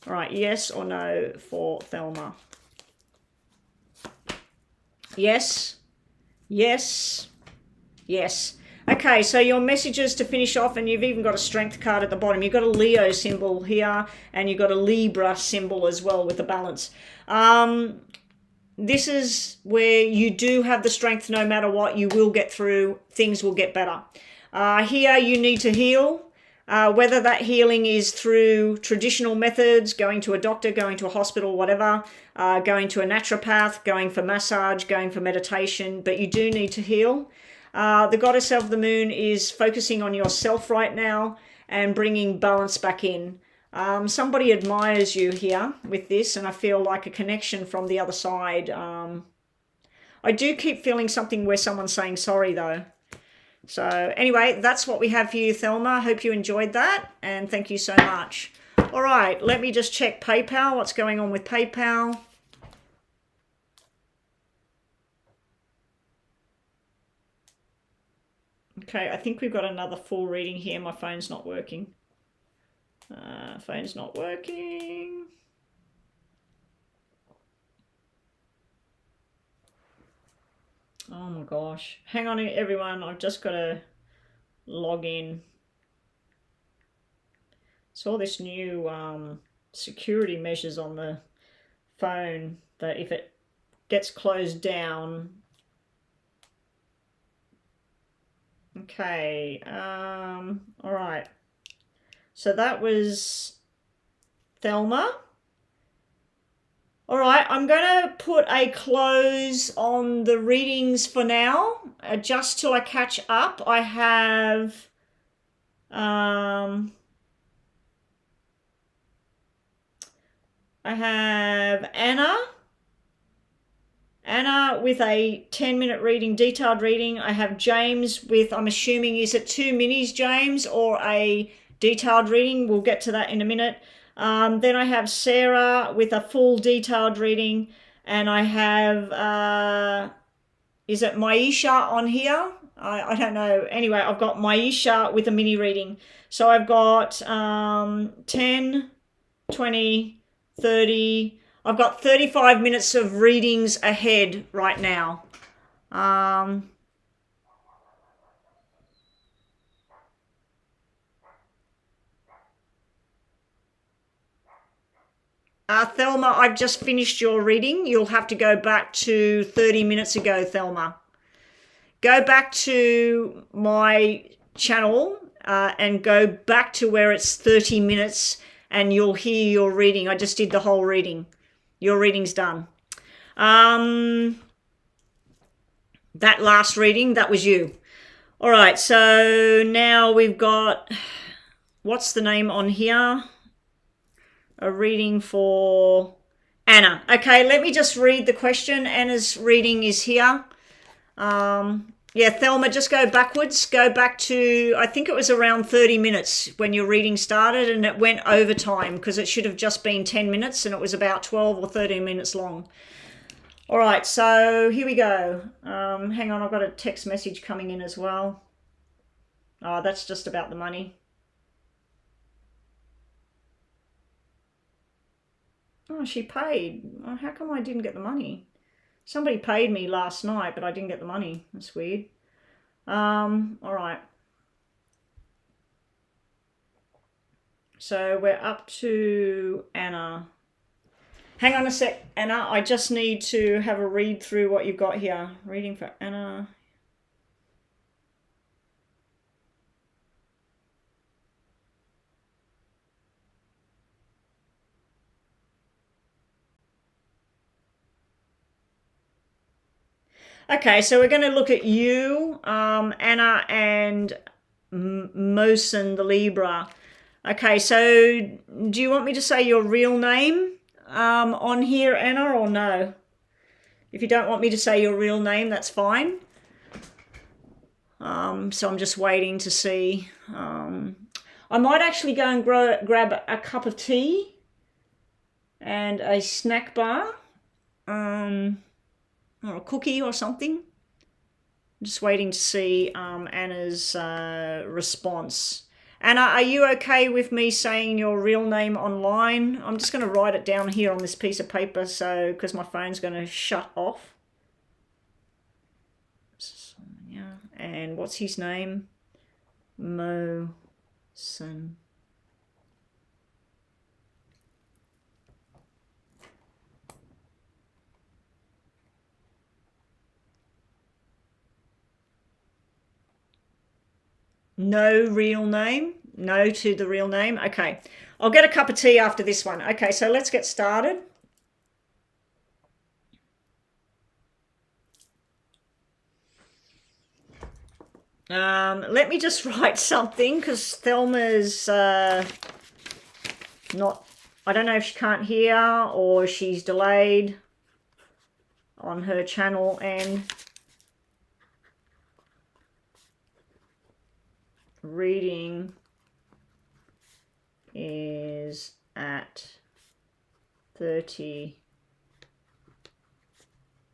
All right, yes or no for Thelma. Yes, yes, yes. Okay, so your messages to finish off, and you've even got a strength card at the bottom. You've got a Leo symbol here, and you've got a Libra symbol as well with the balance. This is where you do have the strength no matter what. You will get through. Things will get better. Here you need to heal. Whether that healing is through traditional methods, going to a doctor, going to a hospital, whatever, going to a naturopath, going for massage, going for meditation, but you do need to heal. The goddess of the moon is focusing on yourself right now and bringing balance back in. Somebody admires you here with this, and I feel like a connection from the other side. I do keep feeling something where someone's saying sorry though. So anyway, that's what we have for you, Thelma. Hope you enjoyed that, and thank you so much. All right, let me just check PayPal. What's going on with PayPal? Okay, I think we've got another full reading here. My phone's not working. Phone's not working. Oh my gosh. Hang on everyone, I've just got to log in. Saw this new security measures on the phone that if it gets closed down. Okay, all right. So that was Thelma. All right, I'm going to put a close on the readings for now, just till I catch up. I have Anna with a 10-minute reading, detailed reading. I have James with, I'm assuming, is it 2 minis, James, or a detailed reading? We'll get to that in a minute. Then I have Sarah with a full detailed reading, and I have, is it Maisha on here? I don't know. Anyway, I've got Maisha with a mini reading. So I've got 10, 20, 30. I've got 35 minutes of readings ahead right now. Thelma, I've just finished your reading. You'll have to go back to 30 minutes ago, Thelma. Go back to my channel and go back to where it's 30 minutes and you'll hear your reading. I just did the whole reading. Your reading's done. That last reading, that was you. All right, so now we've got, what's the name on here? A reading for Anna. Okay, let me just read the question. Anna's reading is here. Yeah, Thelma, just go backwards. Go back to, I think it was around 30 minutes when your reading started, and it went over time because it should have just been 10 minutes and it was about 12 or 13 minutes long. All right, so here we go. Hang on, I've got a text message coming in as well. Oh, that's just about the money. Oh, she paid. Oh, how come I didn't get the money? Somebody paid me last night, but I didn't get the money. That's weird. All right. So we're up to Anna. Hang on a sec, Anna. I just need to have a read through what you've got here. Reading for Anna. Okay, so we're going to look at you, Anna, and Mosen, the Libra. Okay, so do you want me to say your real name on here, Anna, or no? If you don't want me to say your real name, that's fine. So I'm just waiting to see. I might actually go and grab a cup of tea and a snack bar. Or a cookie or something. I'm just waiting to see Anna's response. Anna, are you okay with me saying your real name online? I'm just going to write it down here on this piece of paper, so because my phone's going to shut off. And what's his name? Mosen. No real name? No to the real name? Okay. I'll get a cup of tea after this one. Okay, so let's get started. Let me just write something because Thelma's not, I don't know if she can't hear or she's delayed on her channel and reading is at 30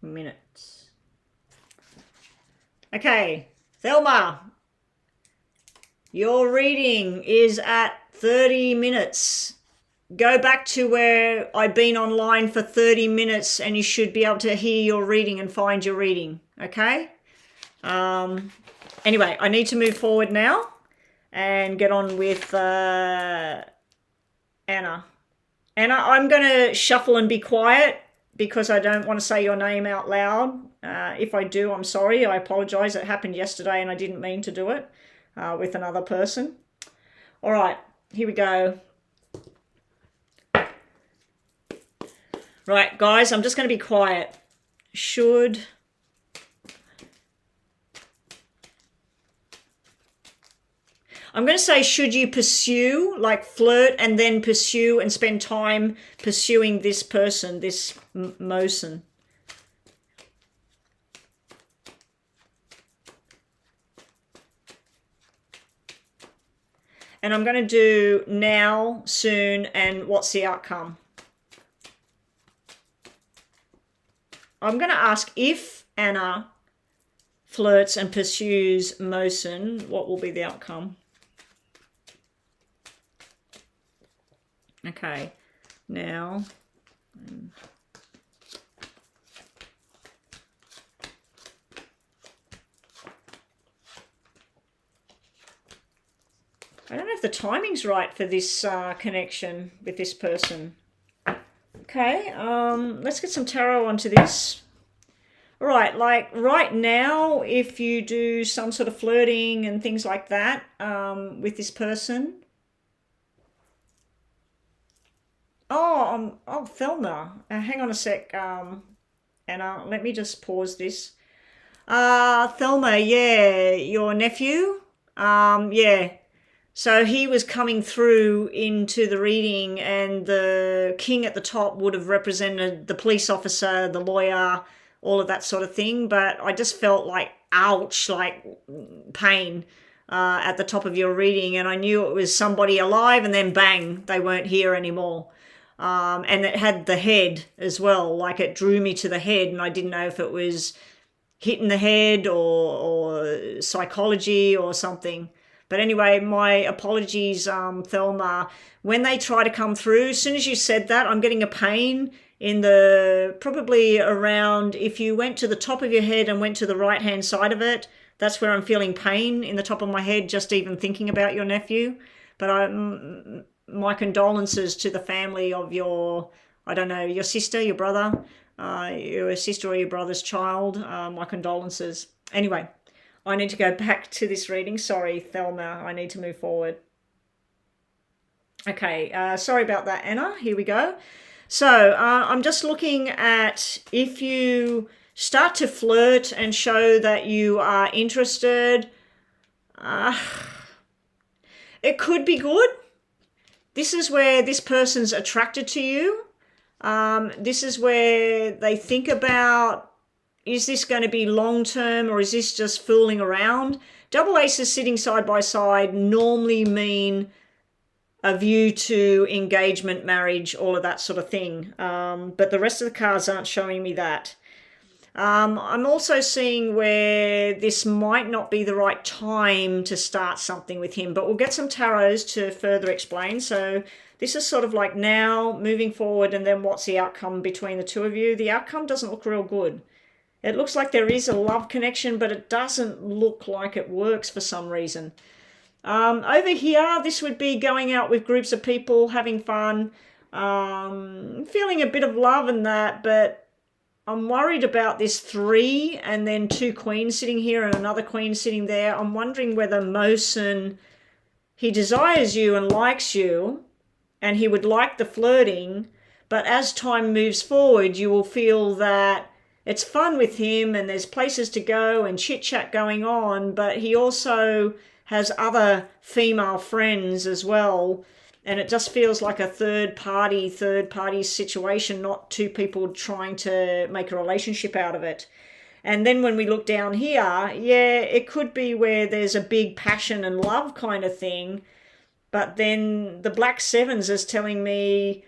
minutes. Okay, Thelma, your reading is at 30 minutes. Go back to where I've been online for 30 minutes and you should be able to hear your reading and find your reading, okay? Anyway, I need to move forward now and get on with Anna. Anna, I'm going to shuffle and be quiet because I don't want to say your name out loud. If I do, I'm sorry. I apologize. It happened yesterday and I didn't mean to do it with another person. All right, here we go. Right, guys, I'm just going to be quiet. I'm going to say, should you pursue, like flirt and then pursue and spend time pursuing this person, this Mosen? And I'm going to do now, soon, and what's the outcome? I'm going to ask if Anna flirts and pursues Mosen, what will be the outcome? Okay, now. I don't know if the timing's right for this connection with this person. Okay, let's get some tarot onto this. All right, like right now, if you do some sort of flirting and things like that with this person. Oh, Thelma, hang on a sec, Anna, let me just pause this. Thelma, yeah, your nephew, yeah. So he was coming through into the reading and the king at the top would have represented the police officer, the lawyer, all of that sort of thing. But I just felt like, ouch, like pain at the top of your reading. And I knew it was somebody alive and then bang, they weren't here anymore. And it had the head as well, like it drew me to the head and I didn't know if it was hitting the head or psychology or something. But anyway, my apologies, Thelma. When they try to come through, as soon as you said that, I'm getting a pain in the, probably around, if you went to the top of your head and went to the right-hand side of it, that's where I'm feeling pain in the top of my head, just even thinking about your nephew. But my condolences to the family of your, I don't know, your sister, your brother, your sister or your brother's child. My condolences. Anyway. I need to go back to this reading. Sorry, Thelma, I need to move forward. Okay, sorry about that, Anna. Here we go. So I'm just looking at if you start to flirt and show that you are interested, it could be good. This is where this person's attracted to you. This is where they think about, is this going to be long-term or is this just fooling around? Double aces sitting side by side normally mean a view to engagement, marriage, all of that sort of thing. But the rest of the cards aren't showing me that. I'm also seeing where this might not be the right time to start something with him, but we'll get some tarots to further explain. So this is sort of like now, moving forward, and then what's the outcome between the two of you? The outcome doesn't look real good. It looks like there is a love connection, but it doesn't look like it works for some reason. Over here, this would be going out with groups of people, having fun, feeling a bit of love in that, but I'm worried about this 3 and then 2 queens sitting here and another queen sitting there. I'm wondering whether Mosen, he desires you and likes you, and he would like the flirting, but as time moves forward, you will feel that it's fun with him and there's places to go and chit chat going on, but he also has other female friends as well. And it just feels like a third party situation, not two people trying to make a relationship out of it. And then when we look down here, yeah, it could be where there's a big passion and love kind of thing. But then the black sevens is telling me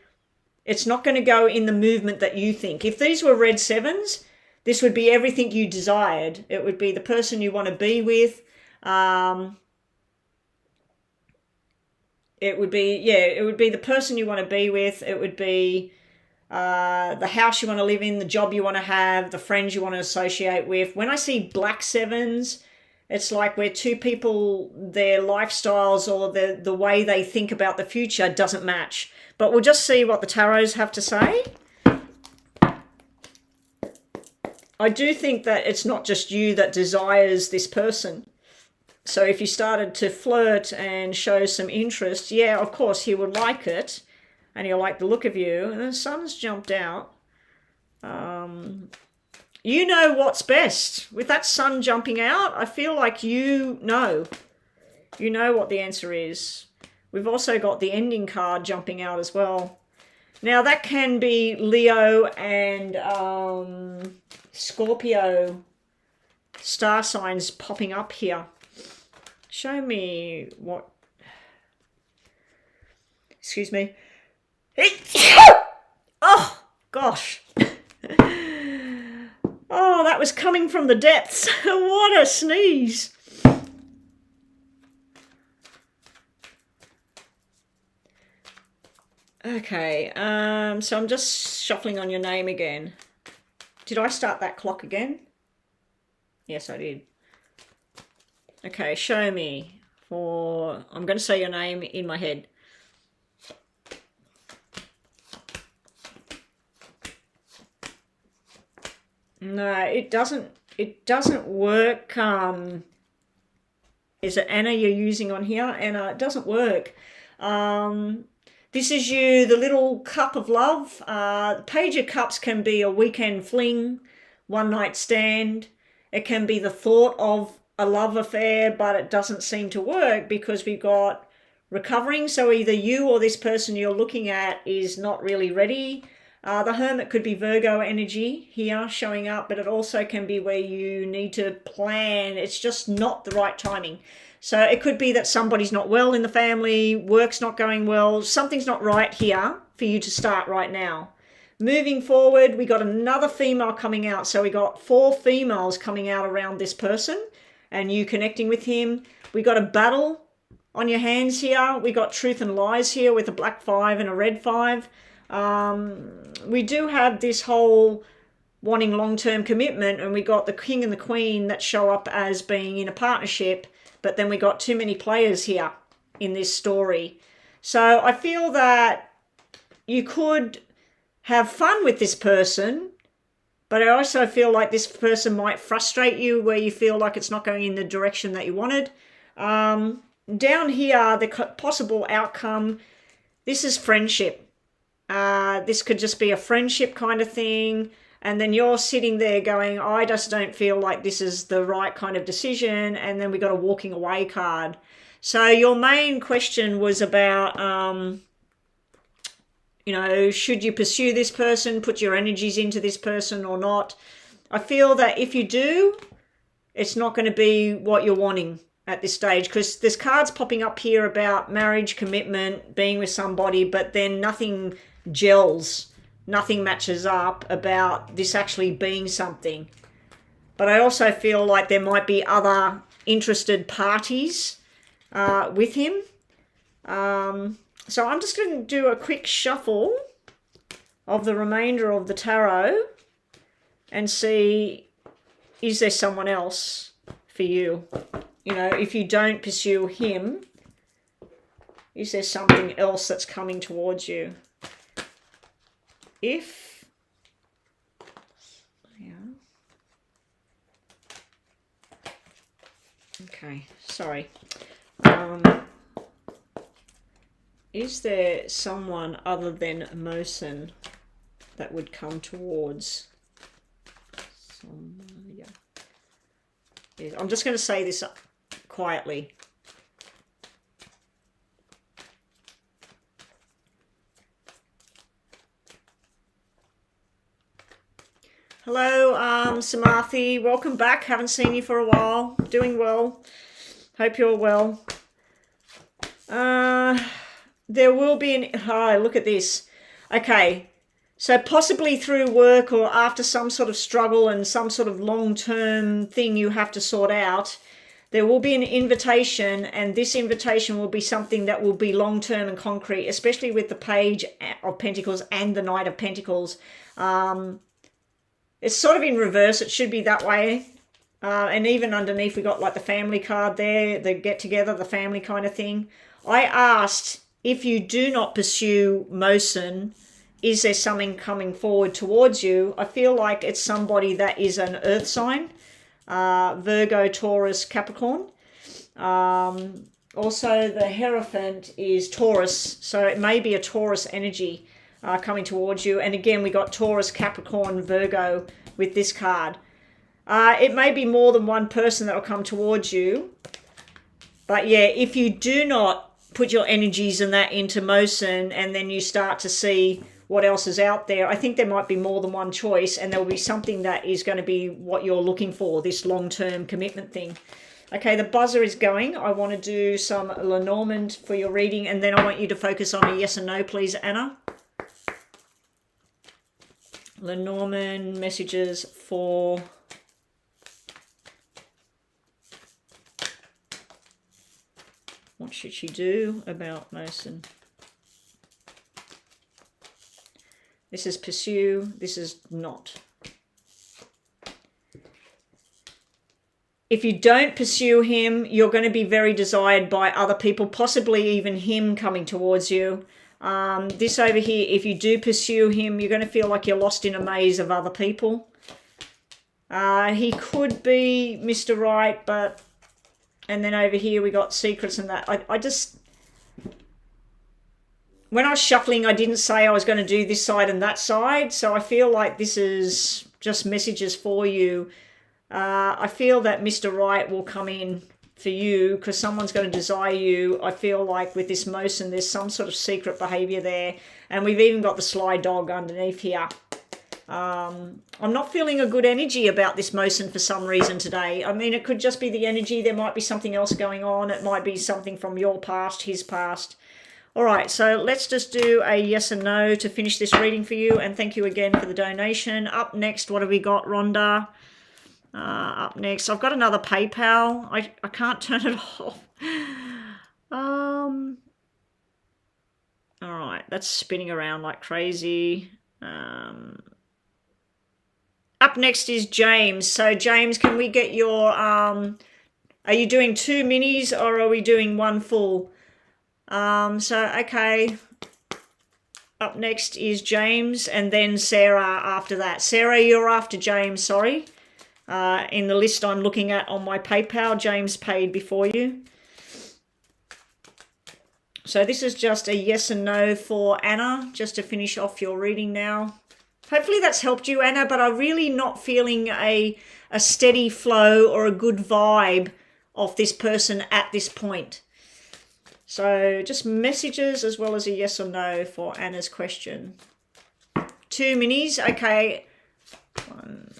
it's not going to go in the movement that you think. If these were red sevens, this would be everything you desired. It would be the person you want to be with. It would be the person you want to be with. It would be the house you want to live in, the job you want to have, the friends you want to associate with. When I see black sevens, it's like where two people, their lifestyles or the way they think about the future doesn't match. But we'll just see what the tarots have to say. I do think that it's not just you that desires this person. So if you started to flirt and show some interest, yeah, of course, he would like it. And he'll like the look of you. And the sun's jumped out. You know what's best. With that sun jumping out, I feel like you know. You know what the answer is. We've also got the ending card jumping out as well. Now, that can be Leo and Scorpio star signs popping up here. Show me what... Excuse me. Oh, gosh. Oh, that was coming from the depths. What a sneeze. Okay, so I'm just shuffling on your name again. Did I start that clock again? Yes, I did. Okay, show me for... I'm going to say your name in my head. No, it doesn't work. Is it Anna you're using on here? Anna, it doesn't work. This is you, the little cup of love. The Page of Cups can be a weekend fling, one night stand. It can be the thought of a love affair, but it doesn't seem to work because we've got recovering. So either you or this person you're looking at is not really ready. The Hermit could be Virgo energy here showing up, but it also can be where you need to plan. It's just not the right timing. So it could be that somebody's not well in the family, work's not going well, something's not right here for you to start right now. Moving forward, we got another female coming out. So we got 4 females coming out around this person and you connecting with him. We got a battle on your hands here. We got truth and lies here with a black 5 and a red 5. We do have this whole wanting long-term commitment, and we got the King and the Queen that show up as being in a partnership, but then we got too many players here in this story. So I feel that you could have fun with this person, but I also feel like this person might frustrate you where you feel like it's not going in the direction that you wanted. Down here, the possible outcome, this is friendship. This could just be a friendship kind of thing. And then you're sitting there going, I just don't feel like this is the right kind of decision. And then we got a walking away card. So your main question was about, should you pursue this person, put your energies into this person or not? I feel that if you do, it's not going to be what you're wanting at this stage, because there's cards popping up here about marriage, commitment, being with somebody, but then nothing gels, nothing matches up about this actually being something. But I also feel like there might be other interested parties with him. So I'm just going to do a quick shuffle of the remainder of the tarot and see, is there someone else for you? You know, if you don't pursue him, is there something else that's coming towards you? If, yeah. Okay, sorry. Is there someone other than Mosen that would come towards I'm just going to say this quietly. Hello, Samarthi. Welcome back. Haven't seen you for a while. Doing well. Hope you're well. There will be an... Oh, look at this. Okay. So possibly through work or after some sort of struggle and some sort of long-term thing you have to sort out, there will be an invitation, and this invitation will be something that will be long-term and concrete, especially with the Page of Pentacles and the Knight of Pentacles. It's sort of in reverse. It should be that way. And even underneath, we got like the family card there, the get together, the family kind of thing. I asked, if you do not pursue Mosen, is there something coming forward towards you? I feel like it's somebody that is an earth sign, Virgo, Taurus, Capricorn. Also, the Hierophant is Taurus, so it may be a Taurus energy coming towards you. And again, we got Taurus, Capricorn, Virgo with this card. It may be more than one person that will come towards you. But yeah, if you do not put your energies and that into Mosen, and then you start to see what else is out there, I think there might be more than one choice, and there will be something that is going to be what you're looking for, this long-term commitment thing. Okay, the buzzer is going. I want to do some Lenormand for your reading, and then I want you to focus on a yes and no, please, Anna. Lenormand messages for... What should she do about Mosen? This is pursue. This is not. If you don't pursue him, you're going to be very desired by other people, possibly even him coming towards you. This over here, if you do pursue him, you're going to feel like you're lost in a maze of other people. He could be Mr. Right, but... And then over here we got secrets and that. I just... When I was shuffling, I didn't say I was going to do this side and that side. So I feel like this is just messages for you. I feel that Mr. Right will come in for you because someone's going to desire you. I feel like with this Mosen, there's some sort of secret behavior there. And we've even got the sly dog underneath here. I'm not feeling a good energy about this Mosen for some reason today. I mean, it could just be the energy. There might be something else going on. It might be something from your past, his past. All right, so let's just do a yes and no to finish this reading for you. And thank you again for the donation. Up next, what have we got, Rhonda? Up next, I've got another PayPal. I can't turn it off. All right, that's spinning around like crazy. Up next is James. So James, can we get your, are you doing 2 minis or are we doing 1 full? Okay. Up next is James and then Sarah after that. Sarah, you're after James, sorry. In the list I'm looking at on my PayPal, James paid before you. So this is just a yes and no for Anna, just to finish off your reading now. Hopefully that's helped you, Anna, but I'm really not feeling a steady flow or a good vibe of this person at this point. So just messages as well as a yes or no for Anna's question. 2 minis, okay. 1.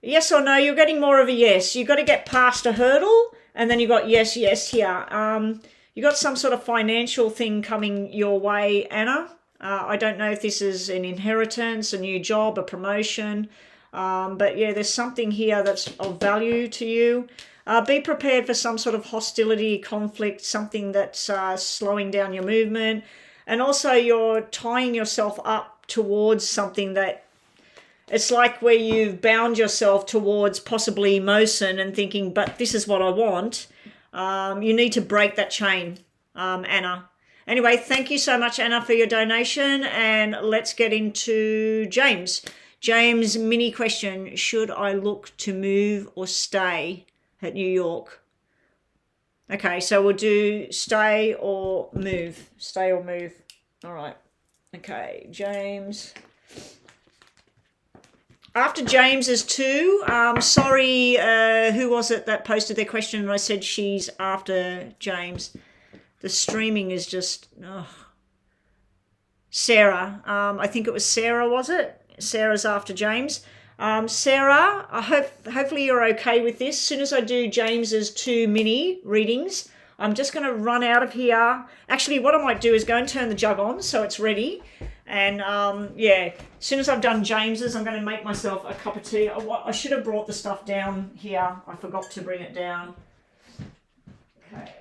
Yes or no, you're getting more of a yes. You've got to get past a hurdle, and then you got yes, yes here. You got some sort of financial thing coming your way, Anna. I don't know if this is an inheritance, a new job, a promotion. But yeah, there's something here that's of value to you. Be prepared for some sort of hostility, conflict, something that's slowing down your movement. And also you're tying yourself up towards something that it's like where you've bound yourself towards possibly Mosen and thinking, but this is what I want. You need to break that chain, Anna. Anyway, thank you so much, Anna, for your donation. And let's get into James. James, mini question. Should I look to move or stay at New York? Okay, so we'll do stay or move. Stay or move. All right. Okay, James. After James is 2. Sorry, who was it that posted their question and I said she's after James? The streaming is just... Oh. Sarah. I think it was Sarah, was it? Sarah's after James. Sarah, hopefully you're okay with this. As soon as I do James's 2 mini readings, I'm just going to run out of here. Actually, what I might do is go and turn the jug on so it's ready. And yeah, as soon as I've done James's, I'm going to make myself a cup of tea. I should have brought the stuff down here. I forgot to bring it down. Okay.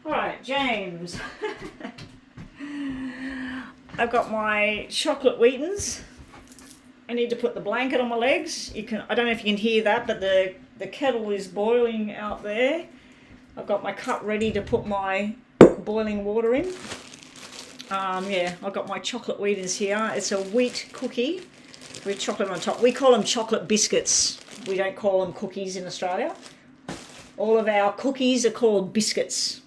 Alright, James. I've got my chocolate Wheatons. I need to put the blanket on my legs. I don't know if you can hear that, but the kettle is boiling out there. I've got my cup ready to put my boiling water in. Yeah, I've got my chocolate Wheatons here. It's a wheat cookie with chocolate on top. We call them chocolate biscuits. We don't call them cookies in Australia. All of our cookies are called biscuits.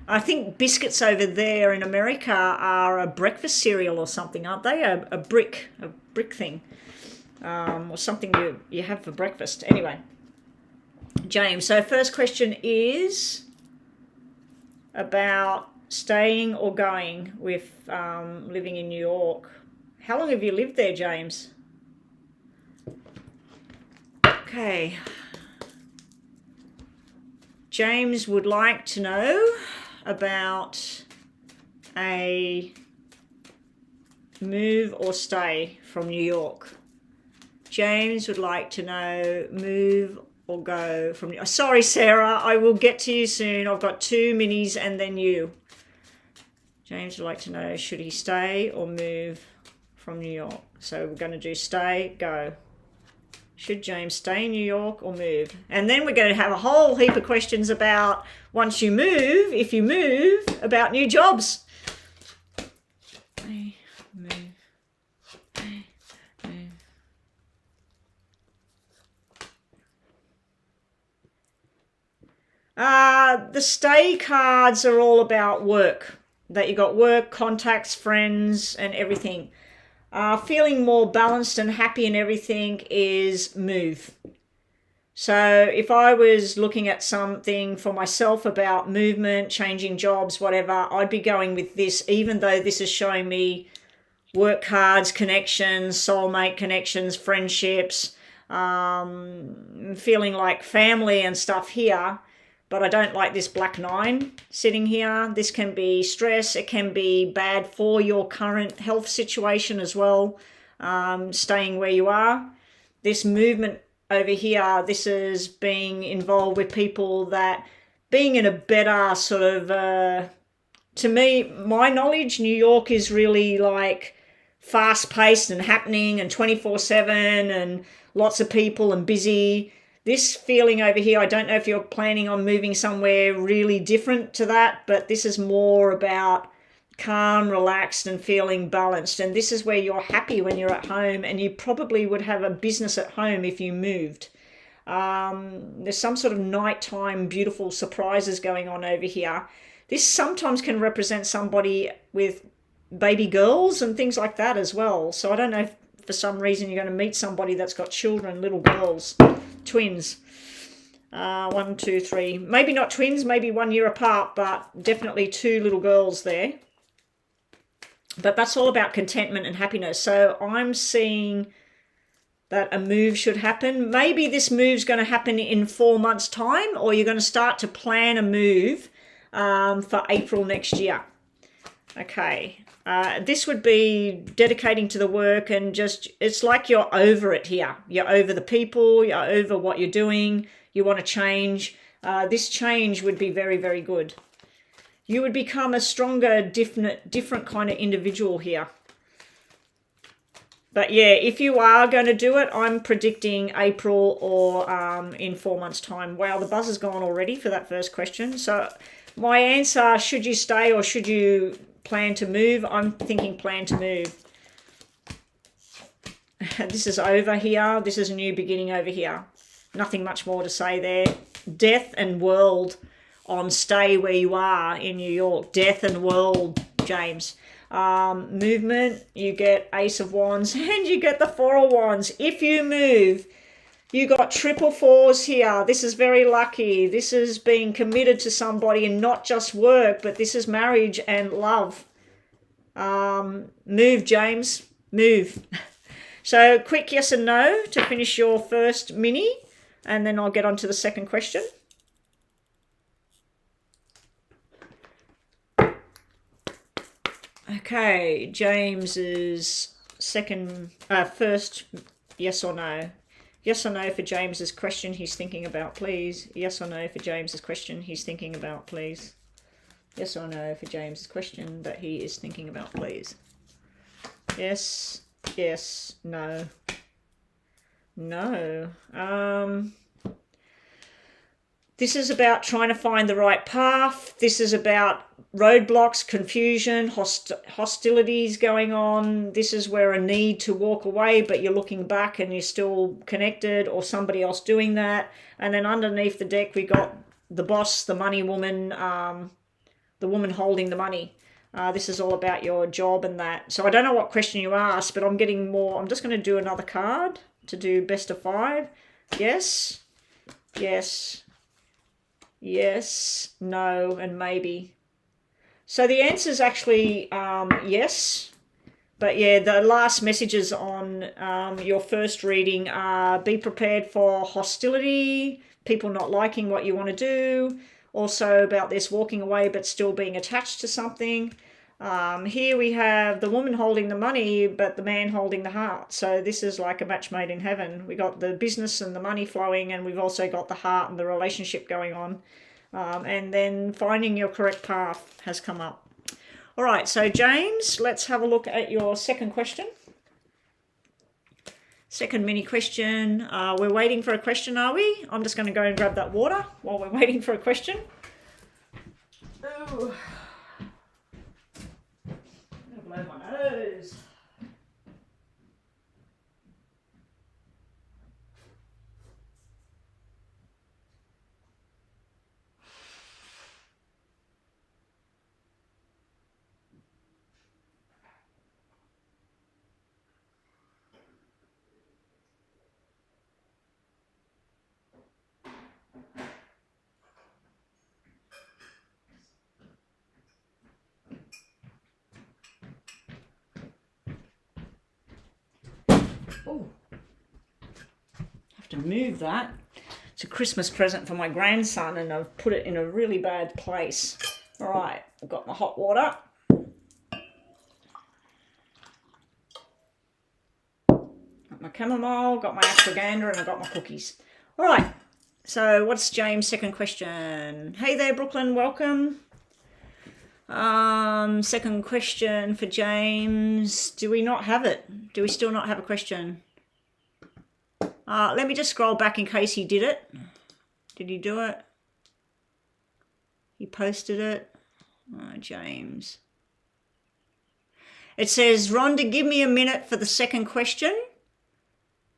I think biscuits over there in America are a breakfast cereal or something, aren't they? A brick thing, or something you have for breakfast. Anyway, James, so first question is about staying or going with living in New York. How long have you lived there, James? Okay. James would like to know about a move or stay from New York. James would like to know move or go from... Sorry, Sarah, I will get to you soon. I've got 2 minis and then you. James would like to know, should he stay or move from New York? So we're going to do stay, go. Should James stay in New York or move? And then we're going to have a whole heap of questions about once you move, if you move, about new jobs. The stay cards are all about work. That you got work, contacts, friends, and everything. Feeling more balanced and happy and everything is move. So if I was looking at something for myself about movement, changing jobs, whatever, I'd be going with this, even though this is showing me work cards, connections, soulmate connections, friendships, feeling like family and stuff here. But I don't like this black 9 sitting here. This can be stress. It can be bad for your current health situation as well, staying where you are. This movement over here, this is being involved with people that being in a better sort of, to me, my knowledge, New York is really like fast-paced and happening and 24/7 and lots of people and busy. This feeling over here, I don't know if you're planning on moving somewhere really different to that, but this is more about calm, relaxed, and feeling balanced. And this is where you're happy when you're at home, and you probably would have a business at home if you moved. There's some sort of nighttime beautiful surprises going on over here. This sometimes can represent somebody with baby girls and things like that as well. So I don't know if for some reason you're going to meet somebody that's got children, little girls, twins. 1, 2, 3. Maybe not twins, maybe 1 year apart, but definitely 2 little girls there. But that's all about contentment and happiness. So I'm seeing that a move should happen. Maybe this move's going to happen in 4 months' time, or you're going to start to plan a move for April next year. Okay, this would be dedicating to the work, and just, it's like you're over it here. You're over the people, you're over what you're doing, you want to change. This change would be very, very good. You would become a stronger, different kind of individual here. But yeah, if you are going to do it, I'm predicting April or in 4 months' time. Wow, the buzz has gone already for that first question. So my answer, should you stay or should you plan to move? I'm thinking plan to move. This is over here. This is a new beginning over here. Nothing much more to say there. Death and world on stay where you are in New York. Death and world, James. Movement, you get Ace of Wands and you get the Four of Wands. If you move, you got triple fours here. This is very lucky. This is being committed to somebody, and not just work, but this is marriage and love. Move, James, move. So quick yes and no to finish your first mini, and then I'll get on to the second question. Okay, James's first yes or no. Yes or no for James's question he's thinking about, please. Yes or no for James's question he's thinking about, please. Yes or no for James's question that he is thinking about, please. Yes, yes, no. No. This is about trying to find the right path. This is about roadblocks, confusion, hostilities going on. This is where a need to walk away, but you're looking back and you're still connected, or somebody else doing that. And then underneath the deck, we got the boss, the money woman, the woman holding the money. This is all about your job and that. So I don't know what question you asked, but I'm getting more. I'm just going to do another card to do best of 5. Yes, yes, yes, no, and maybe. So the answer is actually yes. But yeah, the last messages on your first reading are be prepared for hostility, people not liking what you want to do. Also about this walking away but still being attached to something. Here we have the woman holding the money but the man holding the heart. So this is like a match made in heaven. We got the business and the money flowing, and we've also got the heart and the relationship going on. And then finding your correct path has come up. All right, so James, let's have a look at your second question. Second mini question. We're waiting for a question, are we? I'm just going to go and grab that water while we're waiting for a question. Ooh. I'm going to blow my nose. Oh, have to move that. It's a Christmas present for my grandson, and I've put it in a really bad place. All right, I've got my hot water. Got my chamomile, got my ashwagandha, and I've got my cookies. All right, so what's James' second question? Hey there, Brooklyn, welcome. Second question for James. Do we not have it? Do we still not have a question? Let me just scroll back in case he did it. Did he do it? He posted it. Oh, James. It says, Rhonda, give me a minute for the second question.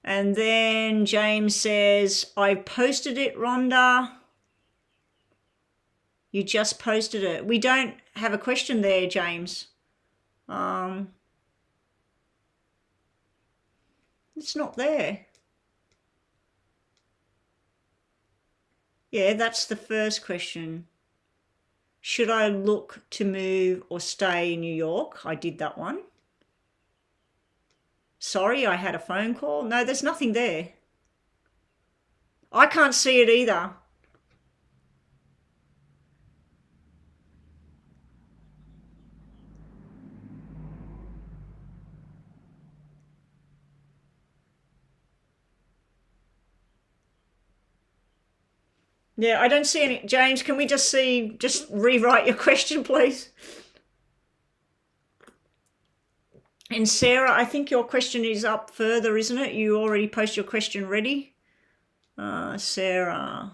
And then James says, I posted it, Rhonda. You just posted it. We don't have a question there, James. It's not there. Yeah, that's the first question. Should I look to move or stay in New York? I did that one. Sorry, I had a phone call. No, there's nothing there. I can't see it either. Yeah, I don't see any. James, can we just rewrite your question, please? And Sarah, I think your question is up further, isn't it? You already post your question ready. Sarah.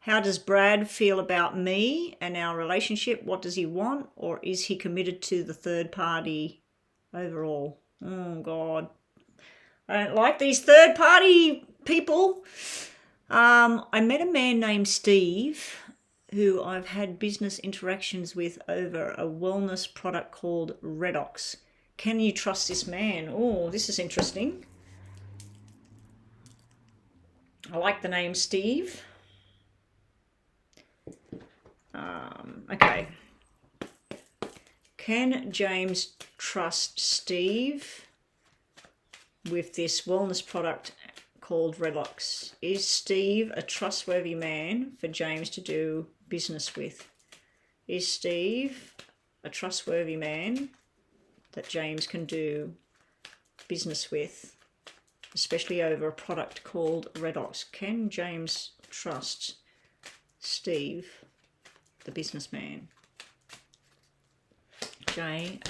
How does Brad feel about me and our relationship? What does he want? Or is he committed to the third party overall? Oh, God. I don't like these third party people. I met a man named Steve who I've had business interactions with over a wellness product called Redox. Can you trust this man? Oh, this is interesting. I like the name Steve. Okay. Can James trust Steve with this wellness product called Redox? Is Steve a trustworthy man for James to do business with? Is Steve a trustworthy man that James can do business with, especially over a product called Redox? Can James trust Steve, the businessman? James.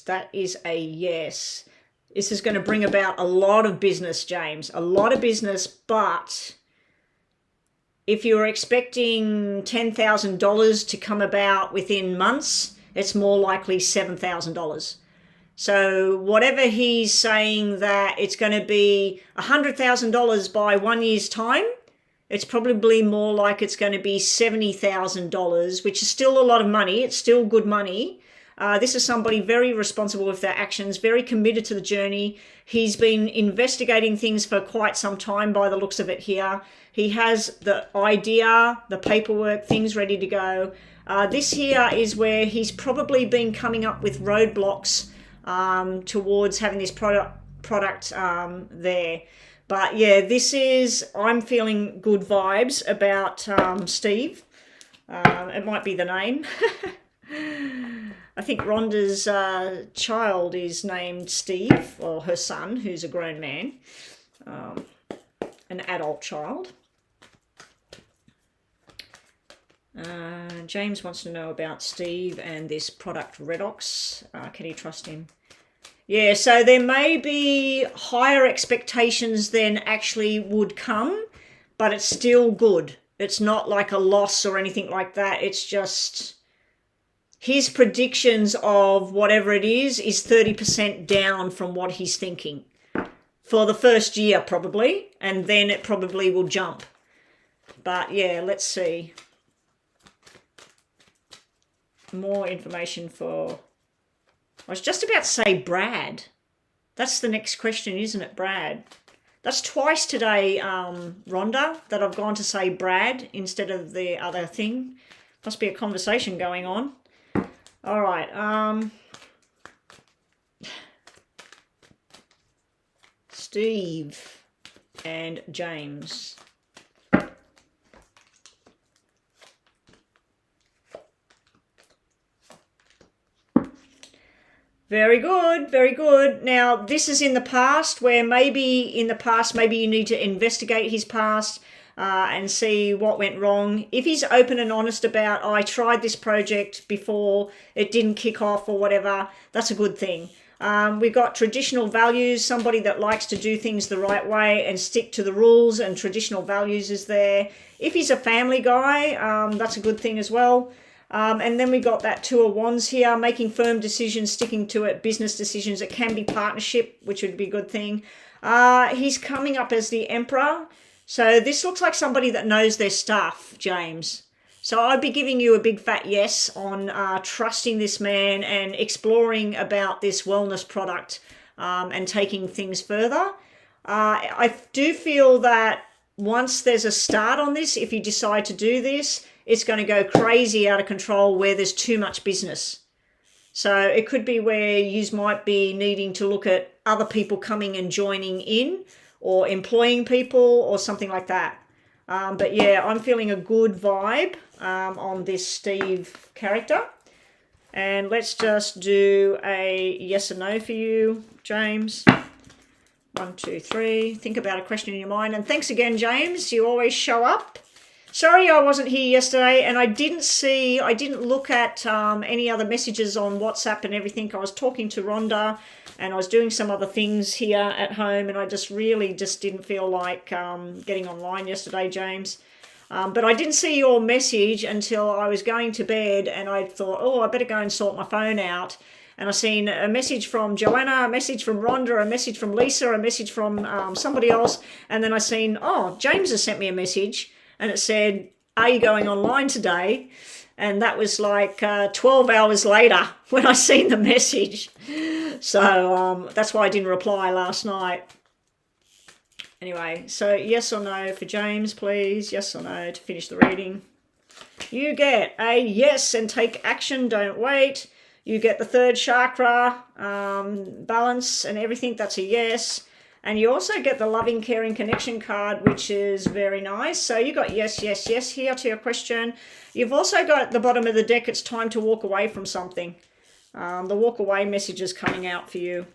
That is a yes. This is going to bring about a lot of business, James. A lot of business, but if you're expecting $10,000 to come about within months, it's more likely $7,000. So whatever he's saying that it's going to be $100,000 by 1 year's time, it's probably more like it's going to be $70,000, which is still a lot of money. It's still good money. This is somebody very responsible with their actions, very committed to the journey. He's been investigating things for quite some time by the looks of it here. He has the idea, the paperwork, things ready to go. This here is where he's probably been coming up with roadblocks towards having this product there. But yeah, I'm feeling good vibes about Steve. It might be the name. I think Rhonda's child is named Steve, or her son, who's a grown man, an adult child. James wants to know about Steve and this product Redox. Can he trust him? Yeah, so there may be higher expectations than actually would come, but it's still good. It's not like a loss or anything like that. It's just his predictions of whatever it is 30% down from what he's thinking for the first year probably, and then it probably will jump. But yeah, let's see. More information for... I was just about to say Brad. That's the next question, isn't it, Brad? That's twice today, Rhonda, that I've gone to say Brad instead of the other thing. Must be a conversation going on. All right. Steve and James. Very good, very good. Now, this is in the past, where maybe you need to investigate his past and see what went wrong. If he's open and honest about, I tried this project before, it didn't kick off or whatever, that's a good thing. We've got traditional values, somebody that likes to do things the right way and stick to the rules, and traditional values is there. If he's a family guy, that's a good thing as well. And then we got that Two of Wands here, making firm decisions, sticking to it, business decisions. It can be partnership, which would be a good thing. He's coming up as the Emperor. So this looks like somebody that knows their stuff, James. So I'd be giving you a big fat yes on trusting this man and exploring about this wellness product and taking things further. I do feel that once there's a start on this, if you decide to do this, it's going to go crazy out of control where there's too much business. So it could be where you might be needing to look at other people coming and joining in, or employing people or something like that. But yeah, I'm feeling a good vibe on this Steve character. And let's just do a yes or no for you, James. 1, 2, 3. Think about a question in your mind. And thanks again, James. You always show up. Sorry I wasn't here yesterday, and I didn't look at any other messages on WhatsApp and everything. I was talking to Rhonda, and I was doing some other things here at home, and I just didn't feel like getting online yesterday, James. But I didn't see your message until I was going to bed, and I thought, oh, I better go and sort my phone out. And I seen a message from Joanna, a message from Rhonda, a message from Lisa, a message from somebody else, and then I seen, oh, James has sent me a message. And it said, are you going online today? And that was like 12 hours later when I seen the message. So that's why I didn't reply last night. Anyway, so yes or no for James, please. Yes or no to finish the reading. You get a yes and take action, don't wait. You get the third chakra, balance and everything. That's a yes. And you also get the loving, caring connection card, which is very nice. So you got yes, yes, yes here to your question. You've also got at the bottom of the deck, it's time to walk away from something. The walk away message is coming out for you.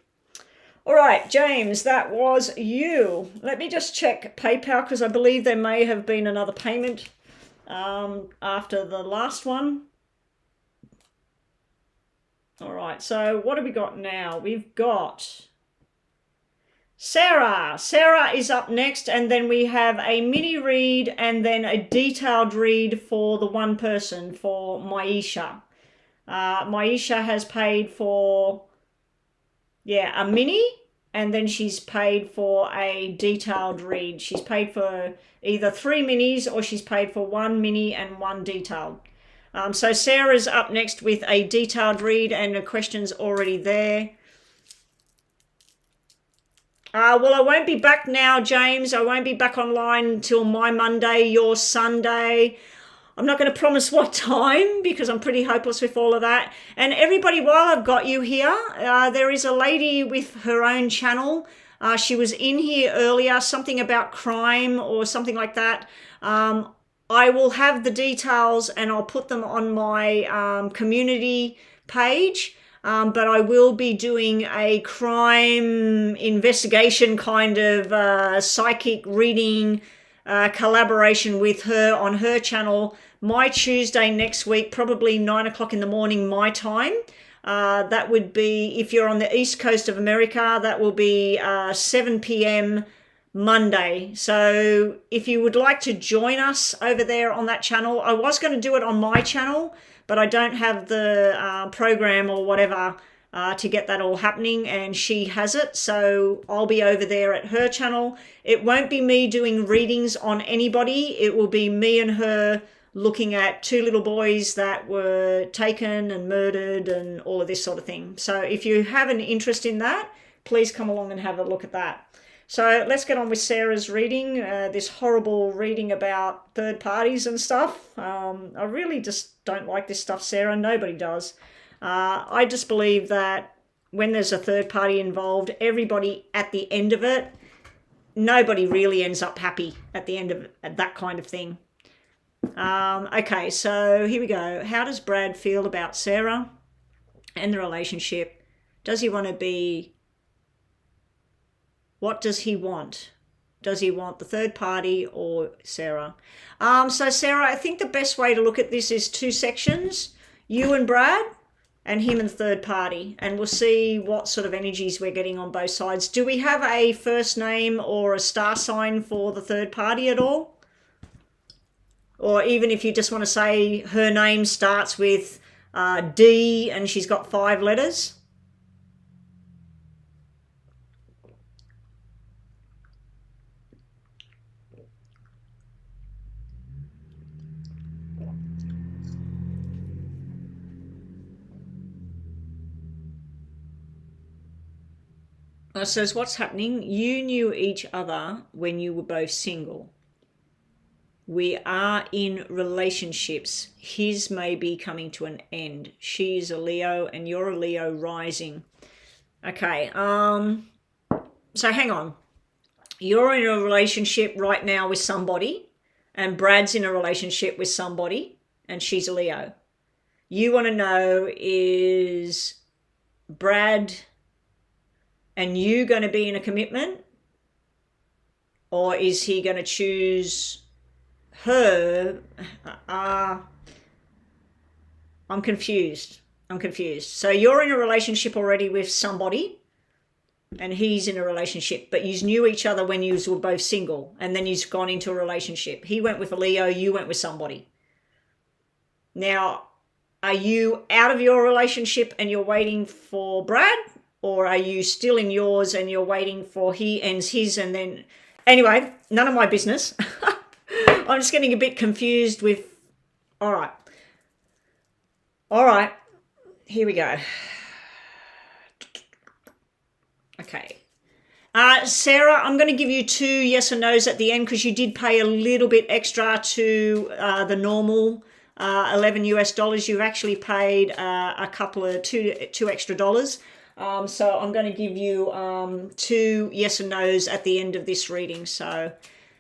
All right, James, that was you. Let me just check PayPal, because I believe there may have been another payment after the last one. All right, so what have we got now? We've got Sarah. Sarah is up next, and then we have a mini read and then a detailed read for the one person, for Maisha. Maisha has paid for, a mini, and then she's paid for a detailed read. She's paid for either 3 minis, or she's paid for 1 mini and 1 detailed. So Sarah's up next with a detailed read, and the question's already there. Well, I won't be back now, James. I won't be back online until my Monday, your Sunday. I'm not going to promise what time, because I'm pretty hopeless with all of that. And everybody, while I've got you here, there is a lady with her own channel. She was in here earlier, something about crime or something like that. I will have the details and I'll put them on my community page. But I will be doing a crime investigation kind of psychic reading collaboration with her on her channel my Tuesday next week, probably 9 o'clock in the morning my time. That would be, if you're on the East Coast of America, that will be 7 p.m. Monday. So if you would like to join us over there on that channel, I was going to do it on my channel, but I don't have the program or whatever to get that all happening, and she has it. So I'll be over there at her channel. It won't be me doing readings on anybody. It will be me and her looking at 2 little boys that were taken and murdered and all of this sort of thing. So if you have an interest in that, please come along and have a look at that. So let's get on with Sarah's reading, this horrible reading about third parties and stuff. I really just don't like this stuff, Sarah. Nobody does. I just believe that when there's a third party involved, everybody at the end of it, nobody really ends up happy at the end of that kind of thing. Okay, so here we go. How does Brad feel about Sarah and the relationship? Does he want to be... What does he want? Does he want the third party or Sarah? So Sarah, I think the best way to look at this is 2 sections. You and Brad, and him and the third party. And we'll see what sort of energies we're getting on both sides. Do we have a first name or a star sign for the third party at all? Or even if you just want to say her name starts with D and she's got 5 letters. It says, what's happening? You knew each other when you were both single. We are in relationships. His may be coming to an end. She's a Leo and you're a Leo rising. Okay, so hang on. You're in a relationship right now with somebody, and Brad's in a relationship with somebody, and she's a Leo. You want to know, is Brad and you going to be in a commitment? Or is he going to choose her? I'm confused. So you're in a relationship already with somebody, and he's in a relationship, but you knew each other when you were both single, and then you've gone into a relationship. He went with a Leo, you went with somebody. Now, are you out of your relationship and you're waiting for Brad? Or are you still in yours and you're waiting for he ends his and then... Anyway, none of my business. I'm just getting a bit confused with... All right. Here we go. Okay. Sarah, I'm going to give you 2 yes or no's at the end because you did pay a little bit extra to the normal $11 US. You've actually paid a couple of two extra dollars. So I'm going to give you 2 yes or no's at the end of this reading. So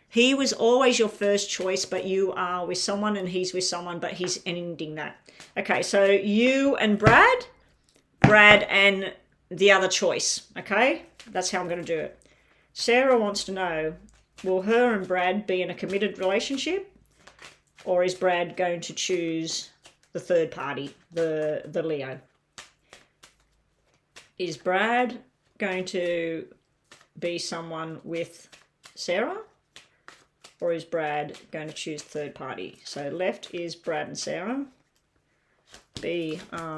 he was always your first choice, but you are with someone and he's with someone, but he's ending that. Okay, so you and Brad and the other choice. Okay, that's how I'm going to do it. Sarah wants to know, will her and Brad be in a committed relationship, or is Brad going to choose the third party, the Leo? Is Brad going to be someone with Sarah, or is Brad going to choose third party? So left is Brad and Sarah. BRADSARA.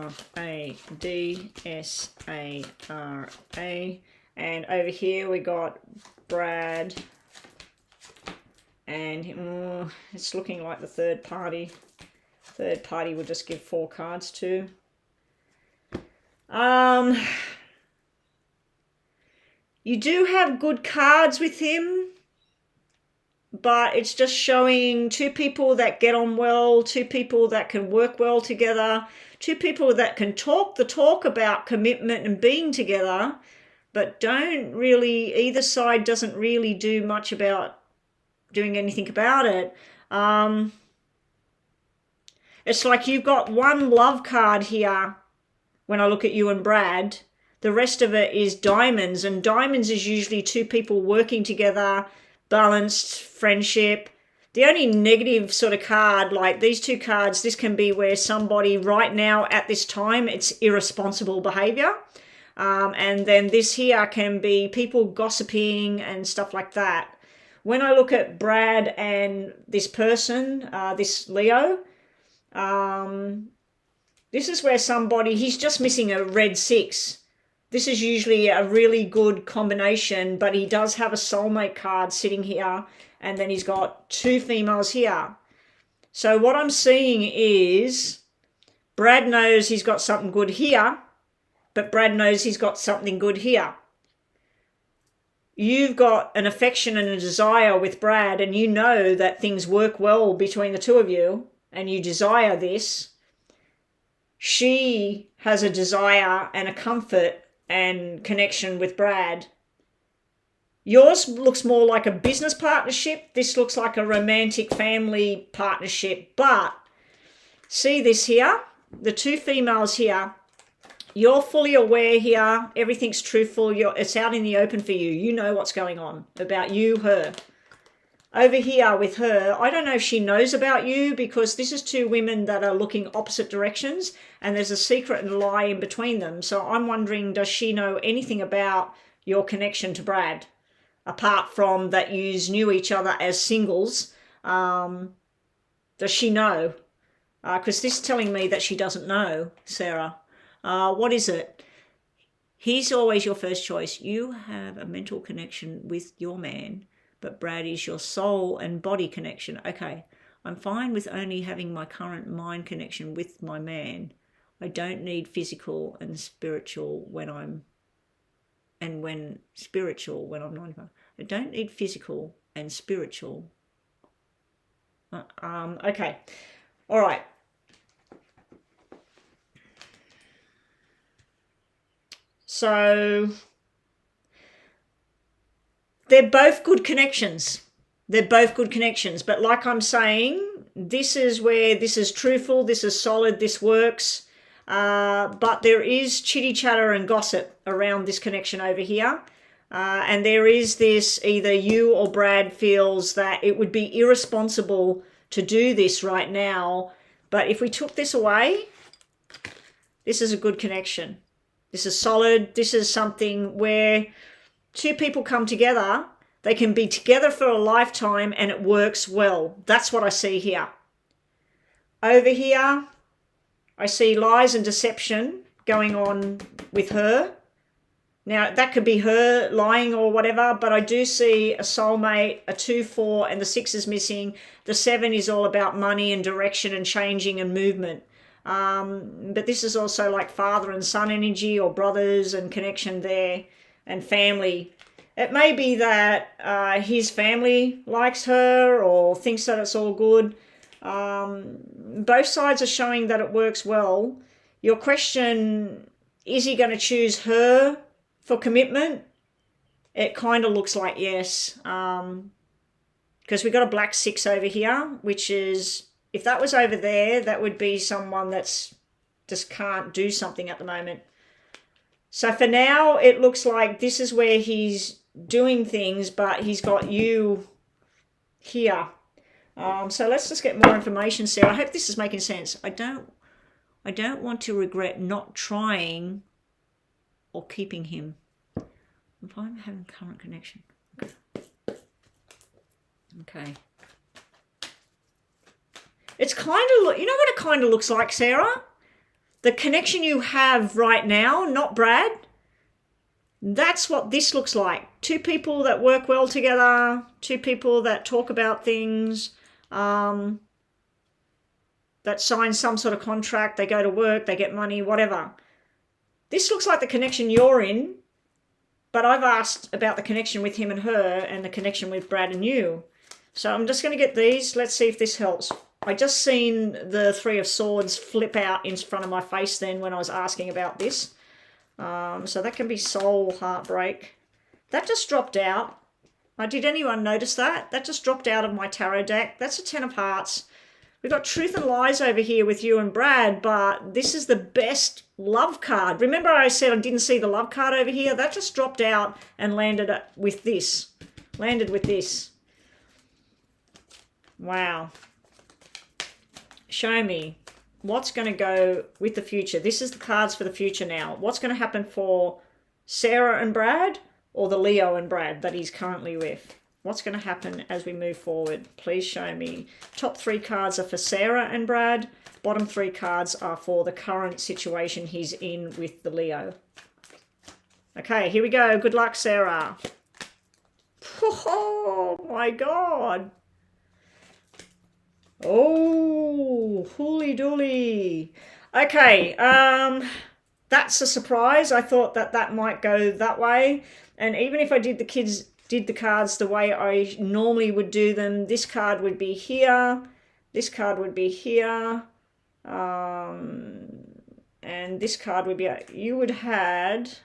And over here we got Brad, and it's looking like the third party. Third party will just give 4 cards to. You do have good cards with him, but it's just showing 2 people that get on well, 2 people that can work well together, 2 people that can talk the talk about commitment and being together, but don't really, either side doesn't really do much about doing anything about it. It's like you've got 1 love card here when I look at you and Brad. The rest of it is diamonds, and diamonds is usually 2 people working together, balanced, friendship. The only negative sort of card, like these 2 cards, this can be where somebody right now at this time, it's irresponsible behavior. And then this here can be people gossiping and stuff like that. When I look at Brad and this person, this Leo, this is where somebody, he's just missing a red 6. This is usually a really good combination, but he does have a soulmate card sitting here, and then he's got 2 females here. So what I'm seeing is Brad knows he's got something good here, but Brad knows he's got something good here. You've got an affection and a desire with Brad, and you know that things work well between the 2 of you, and you desire this. She has a desire and a comfort and connection with Brad. Yours looks more like a business partnership. This looks like a romantic family partnership. But see this here? The 2 females here. You're fully aware here. Everything's truthful. It's out in the open for you. You know what's going on about you, her. Over here with her, I don't know if she knows about you, because this is 2 women that are looking opposite directions, and there's a secret and lie in between them. So I'm wondering, does she know anything about your connection to Brad? Apart from that you knew each other as singles, does she know? Because this is telling me that she doesn't know, Sarah. What is it? He's always your first choice. You have a mental connection with your man, but Brad is your soul and body connection. Okay, I'm fine with only having my current mind connection with my man. I don't need physical and spiritual when I'm 95. I don't need physical and spiritual. Okay. All right. So they're both good connections. They're both good connections. But like I'm saying, this is where this is truthful, this is solid, this works. But there is chitty chatter and gossip around this connection over here. And there is this, either you or Brad feels that it would be irresponsible to do this right now. But if we took this away, this is a good connection. This is solid. This is something where two people come together. They can be together for a lifetime and it works well. That's what I see here. Over here, I see lies and deception going on with her. Now, that could be her lying or whatever, but I do see a soulmate, a 2-4, and the 6 is missing. The 7 is all about money and direction and changing and movement. But this is also like father and son energy, or brothers and connection there, and family. It may be that his family likes her or thinks that it's all good. Both sides are showing that it works well. Your question, is he going to choose her for commitment? It kind of looks like yes. Because we got a black 6 over here, which is, if that was over there, that would be someone that's just can't do something at the moment. So for now, it looks like this is where he's doing things, but he's got you here. So let's just get more information, Sarah. I hope this is making sense. I don't want to regret not trying or keeping him. If I'm having current connection. Okay. It's kind of, you know what it kind of looks like, Sarah? The connection you have right now, not Brad. That's what this looks like. Two people that work well together, two people that talk about things, that sign some sort of contract, they go to work, they get money, whatever. This looks like the connection you're in, but I've asked about the connection with him and her and the connection with Brad and you. So I'm just going to get these. Let's see if this helps. I just seen the 3 of Swords flip out in front of my face then when I was asking about this. So that can be soul heartbreak. That just dropped out. Did anyone notice that? That just dropped out of my tarot deck. That's a 10 of Hearts. We've got Truth and Lies over here with you and Brad, but this is the best love card. Remember I said I didn't see the love card over here? That just dropped out and landed with this. Landed with this. Wow. Show me what's going to go with the future. This is the cards for the future now. What's going to happen for Sarah and Brad, or the Leo and Brad that he's currently with? What's going to happen as we move forward? Please show me. Top 3 cards are for Sarah and Brad. Bottom 3 cards are for the current situation he's in with the Leo. Okay, here we go. Good luck, Sarah. Oh, my God. Oh, hooly dooly. Okay, that's a surprise. I thought that might go that way. And even if I did the cards the way I normally would do them, this card would be here, this card would be here, and this card would be, you would had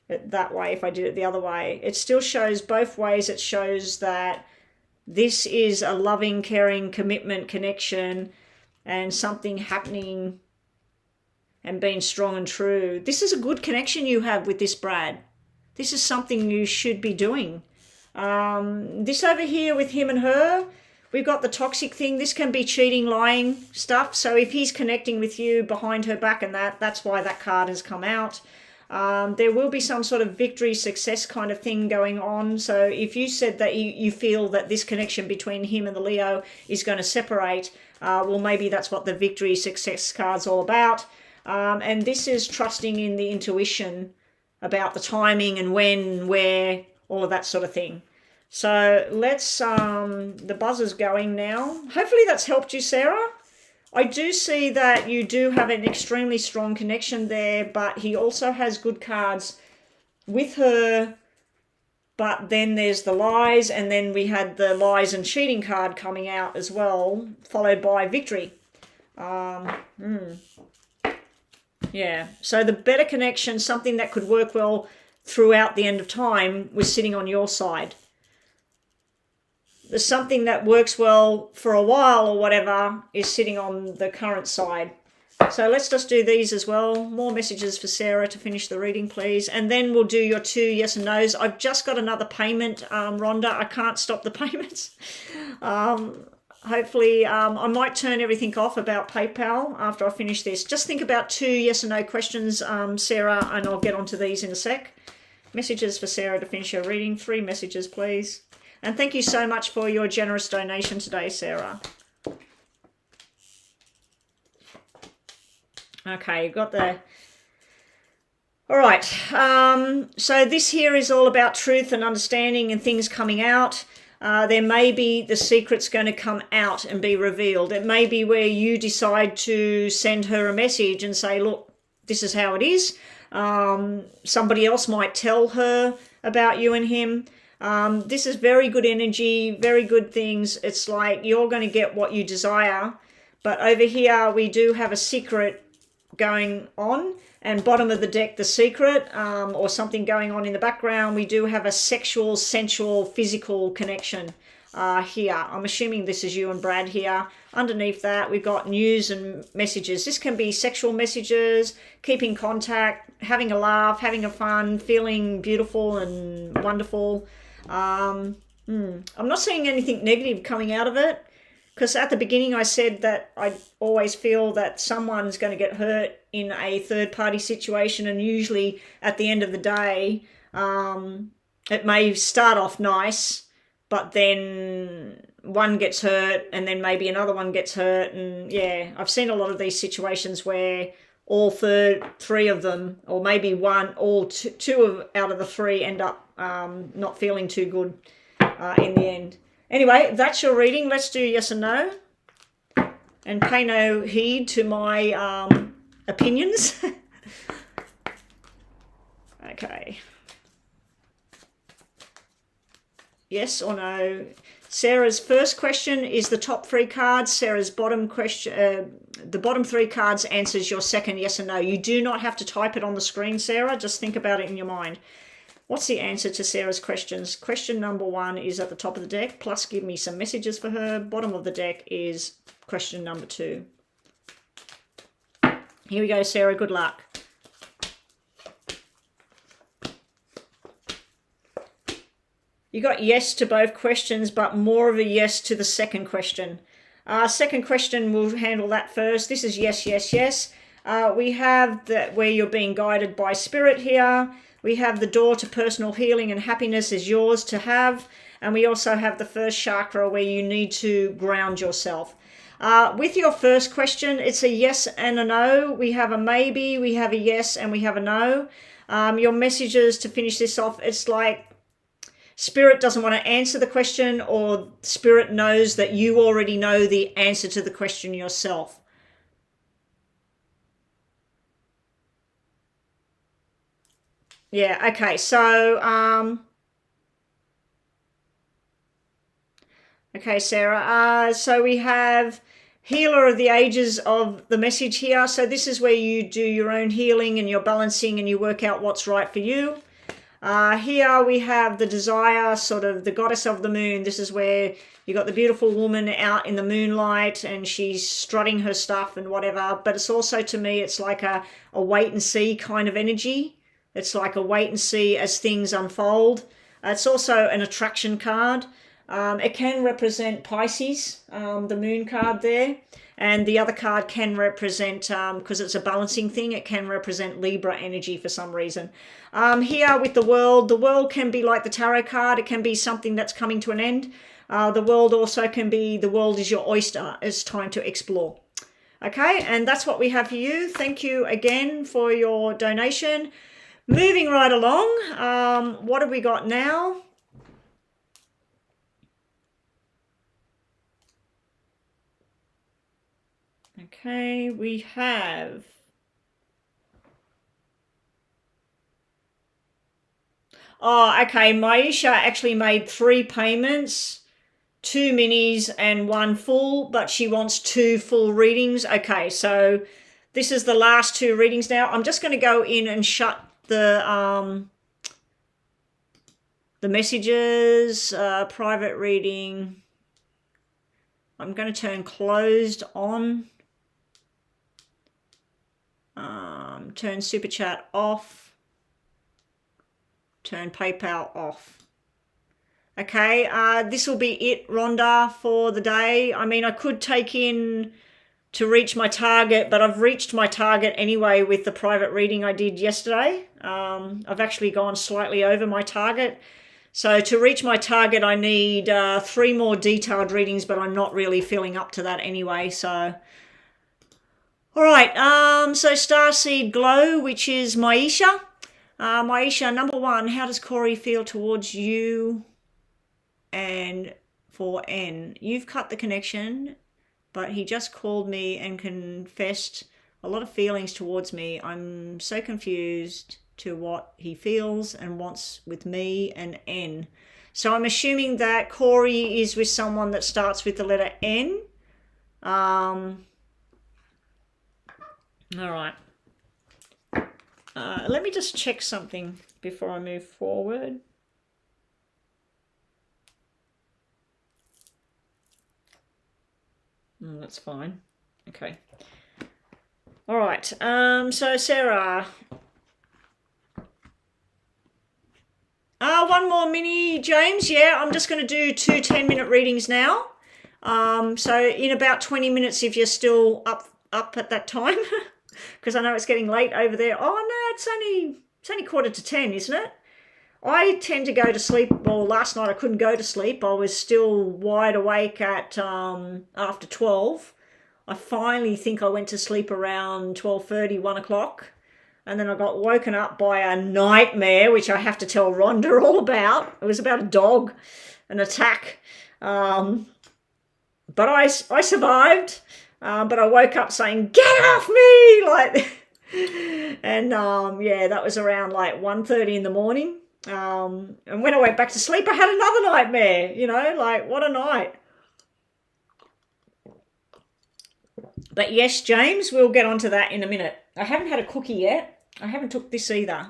it that way if I did it the other way. It still shows both ways. It shows that this is a loving, caring, commitment, connection, and something happening and being strong and true. This is a good connection you have with this Brad. This is something you should be doing. This over here with him and her, we've got the toxic thing. This can be cheating, lying stuff. So if he's connecting with you behind her back and that's why that card has come out. There will be some sort of victory, success kind of thing going on. So if you said that you feel that this connection between him and the Leo is going to separate, well, maybe that's what the victory, success card's all about. And this is trusting in the intuition about the timing and when, where, all of that sort of thing. So let's, the buzzer's going now. Hopefully that's helped you, Sarah. I do see that you do have an extremely strong connection there, but he also has good cards with her but then there's the lies, and then we had the lies and cheating card coming out as well, followed by victory. Yeah, so the better connection, something that could work well throughout the end of time, was sitting on your side. There's something that works well for a while or whatever is sitting on the current side. So let's just do these as well. More messages for Sarah to finish the reading, please. And then we'll do your 2 yes and no's. I've just got another payment, Rhonda. I can't stop the payments. Hopefully, I might turn everything off about PayPal after I finish this. Just think about 2 yes and no questions, Sarah, and I'll get onto these in a sec. Messages for Sarah to finish her reading. 3 messages, please. And thank you so much for your generous donation today, Sarah. Okay, got the... All right, so this here is all about truth and understanding and things coming out. There may be the secret's going to come out and be revealed. It may be where you decide to send her a message and say, look, this is how it is. Somebody else might tell her about you and him. This is very good energy, very good things. It's like you're going to get what you desire. But over here, we do have a secret going on, and bottom of the deck, the secret, or something going on in the background. We do have a sexual, sensual, physical connection here. I'm assuming this is you and Brad here. Underneath that, we've got news and messages. This can be sexual messages, keeping contact, having a laugh, having a fun, feeling beautiful and wonderful. I'm not seeing anything negative coming out of it. Because at the beginning I said that I always feel that someone's going to get hurt in a third-party situation, and usually at the end of the day, it may start off nice, but then one gets hurt and then maybe another one gets hurt. And yeah, I've seen a lot of these situations where all 3 of them, or maybe two out of the 3 end up not feeling too good in the end. Anyway, that's your reading. Let's do yes and no. And pay no heed to my opinions. Okay. Yes or no. Sarah's first question is the top 3 cards. Sarah's bottom question, the bottom 3 cards answers your second yes and no. You do not have to type it on the screen, Sarah. Just think about it in your mind. What's the answer to Sarah's questions? Question number 1 is at the top of the deck, plus give me some messages for her. Bottom of the deck is question number 2. Here we go, Sarah. Good luck. You got yes to both questions, but more of a yes to the second question. Second question, we'll handle that first. This is yes, yes, yes. We have that where you're being guided by spirit here. We have the door to personal healing and happiness is yours to have. And we also have the first chakra where you need to ground yourself. With your first question, it's a yes and a no. We have a maybe, we have a yes, and we have a no. Your messages to finish this off, it's like Spirit doesn't want to answer the question, or Spirit knows that you already know the answer to the question yourself. Yeah, okay, so, okay, Sarah, so we have Healer of the Ages of the message here. So this is where you do your own healing and your balancing and you work out what's right for you. Here we have the Desire, sort of the Goddess of the Moon. This is where you got the beautiful woman out in the moonlight and she's strutting her stuff and whatever. But it's also, to me, it's like a wait and see kind of energy. It's like a wait and see as things unfold. It's also an attraction card. It can represent Pisces, the moon card there. And the other card can represent, because it's a balancing thing, it can represent Libra energy for some reason. Here with the world can be like the tarot card. It can be something that's coming to an end. The world also can be, the world is your oyster. It's time to explore. Okay, and that's what we have for you. Thank you again for your donation. Moving right along, what have we got now? Okay, we have... Oh, okay. Maisha actually made 3 payments, 2 minis and 1 full, but she wants 2 full readings. Okay, so this is the last 2 readings now. I'm just going to go in and shut the messages, private reading. I'm going to turn closed on. Turn super chat off. Turn PayPal off. Okay, this will be it, Rhonda, for the day. I mean, I could take in to reach my target, but I've reached my target anyway with the private reading I did yesterday. I've actually gone slightly over my target. So to reach my target, I need 3 more detailed readings, but I'm not really feeling up to that anyway. So, all right. So Starseed Glow, which is Maisha. Maisha, number 1, how does Corey feel towards you? And for N, you've cut the connection, but he just called me and confessed a lot of feelings towards me. I'm so confused to what he feels and wants with me and N. So I'm assuming that Corey is with someone that starts with the letter N. All right. Let me just check something before I move forward. That's fine. Okay. All right. So Sarah. One more mini, James. Yeah, I'm just going to do 2 10-minute readings now. So in about 20 minutes, if you're still up at that time, because I know it's getting late over there. Oh no, it's only 9:45, isn't it? I tend to go to sleep. Well, last night I couldn't go to sleep. I was still wide awake at after 12. I finally think I went to sleep around 12:30, 1 o'clock. And then I got woken up by a nightmare, which I have to tell Rhonda all about. It was about a dog, an attack. But I survived. But I woke up saying, "Get off me!" And yeah, that was around like 1:30 in the morning. And when I went back to sleep, I had another nightmare, like what a night. But yes, James, we'll get onto that in a minute. I haven't had a cookie yet. I haven't took this either.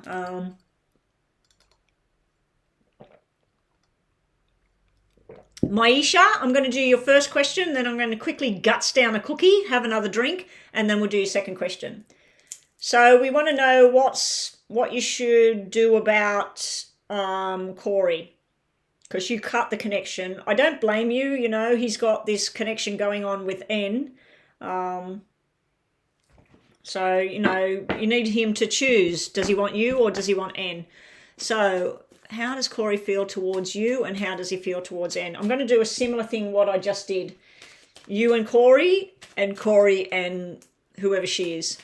Maisha, I'm going to do your first question, then I'm going to quickly guts down a cookie, have another drink, and then we'll do your second question. So we want to know what you should do about Corey, because you cut the connection. I don't blame you. He's got this connection going on with N. So, you need him to choose. Does he want you or does he want N? So how does Corey feel towards you and how does he feel towards N? I'm going to do a similar thing what I just did. You and Corey and whoever she is.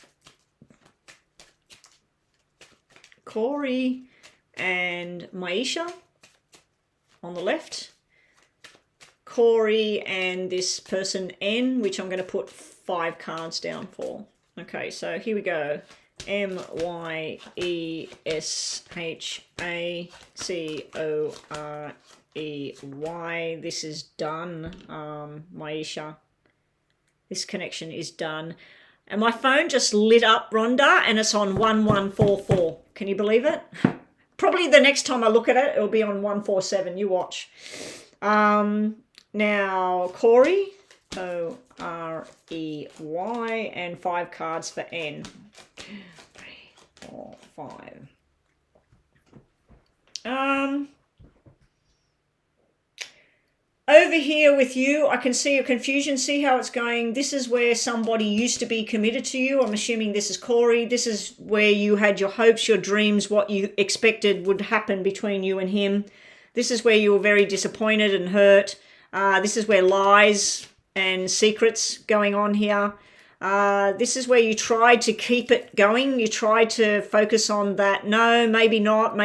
Corey and Maisha on the left. Corey and this person N, which I'm going to put 5 cards down for. Okay, so here we go. Maishacorey. This is done, Maisha. This connection is done. And my phone just lit up, Rhonda, and it's on 1144. Can you believe it? Probably the next time I look at it, it'll be on 147. You watch. Now, Corey, O-R-E-Y, and 5 cards for N. 2, 3, 4, 5. Over here with you, I can see a confusion. See how it's going? This is where somebody used to be committed to you. I'm assuming this is Corey. This is where you had your hopes, your dreams, what you expected would happen between you and him. This is where you were very disappointed and hurt. This is where lies and secrets going on here. This is where you tried to keep it going. You tried to focus on that. No, maybe not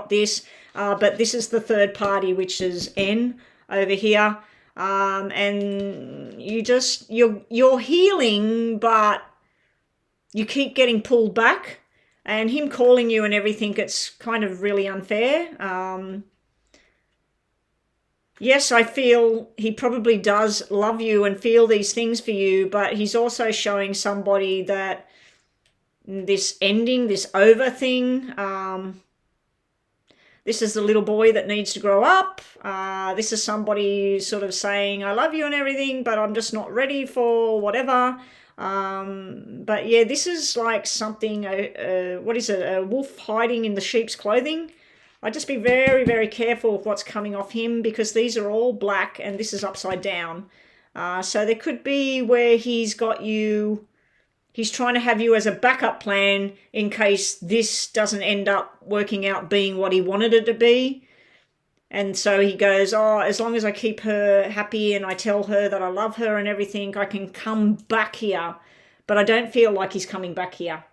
this. But this is the third party, which is N over here. And you're healing, but you keep getting pulled back. And him calling you and everything, it's kind of really unfair. Yes, I feel he probably does love you and feel these things for you, but he's also showing somebody that this ending, this over thing, this is the little boy that needs to grow up. This is somebody sort of saying, I love you and everything, but I'm just not ready for whatever. But yeah, this is like something, what is it, a wolf hiding in the sheep's clothing. I'd just be very, very careful with what's coming off him, because these are all black and this is upside down. So there could be where he's got you, he's trying to have you as a backup plan in case this doesn't end up working out being what he wanted it to be. And so he goes, oh, as long as I keep her happy and I tell her that I love her and everything, I can come back here. But I don't feel like he's coming back here.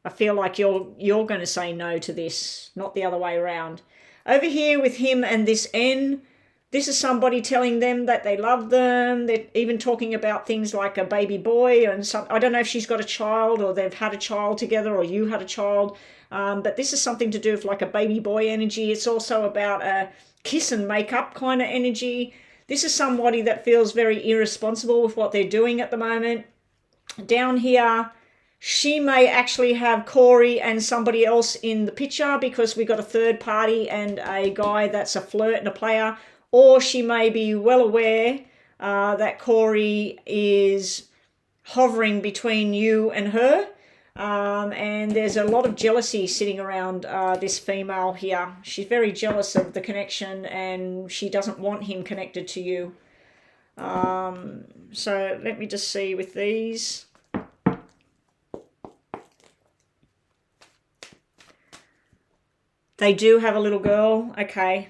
I feel like you're going to say no to this, not the other way around. Over here with him and this N, this is somebody telling them that they love them. They're even talking about things like a baby boy and some. I don't know if she's got a child or they've had a child together or you had a child. But this is something to do with like a baby boy energy. It's also about a kiss and make up kind of energy. This is somebody that feels very irresponsible with what they're doing at the moment. Down here, she may actually have Corey and somebody else in the picture because we got a third party and a guy that's a flirt and a player. Or she may be well aware that Corey is hovering between you and her. And there's a lot of jealousy sitting around this female here. She's very jealous of the connection and she doesn't want him connected to you. So let me just see with these. They do have a little girl. Okay.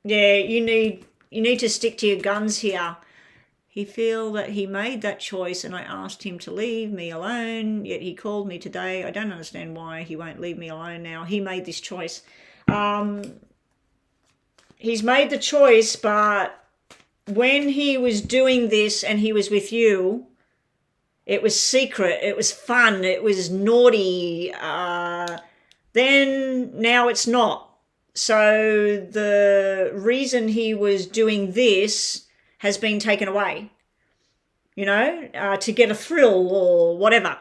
Yeah, you need to stick to your guns here. He feel that he made that choice and I asked him to leave me alone, yet he called me today. I don't understand why he won't leave me alone now. He made this choice. He's made the choice, but when he was doing this and he was with you, it was secret, it was fun, it was naughty. Then now it's not. So the reason he was doing this has been taken away, you know, to get a thrill or whatever.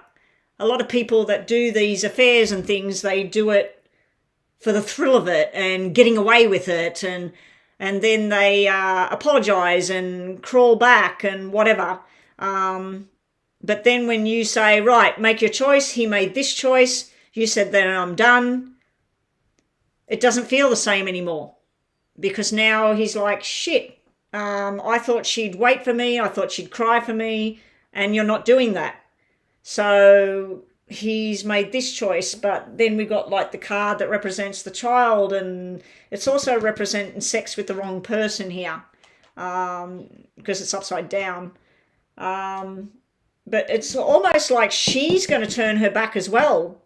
A lot of people that do these affairs and things, they do it for the thrill of it and getting away with it, and then they apologize and crawl back and whatever. But then when you say, right, make your choice, he made this choice, you said, then I'm done, it doesn't feel the same anymore, because now he's like, shit, I thought she'd wait for me, I thought she'd cry for me, and you're not doing that. So he's made this choice, but then we got like the card that represents the child, and it's also representing sex with the wrong person here, because it's upside down. But it's almost like she's going to turn her back as well,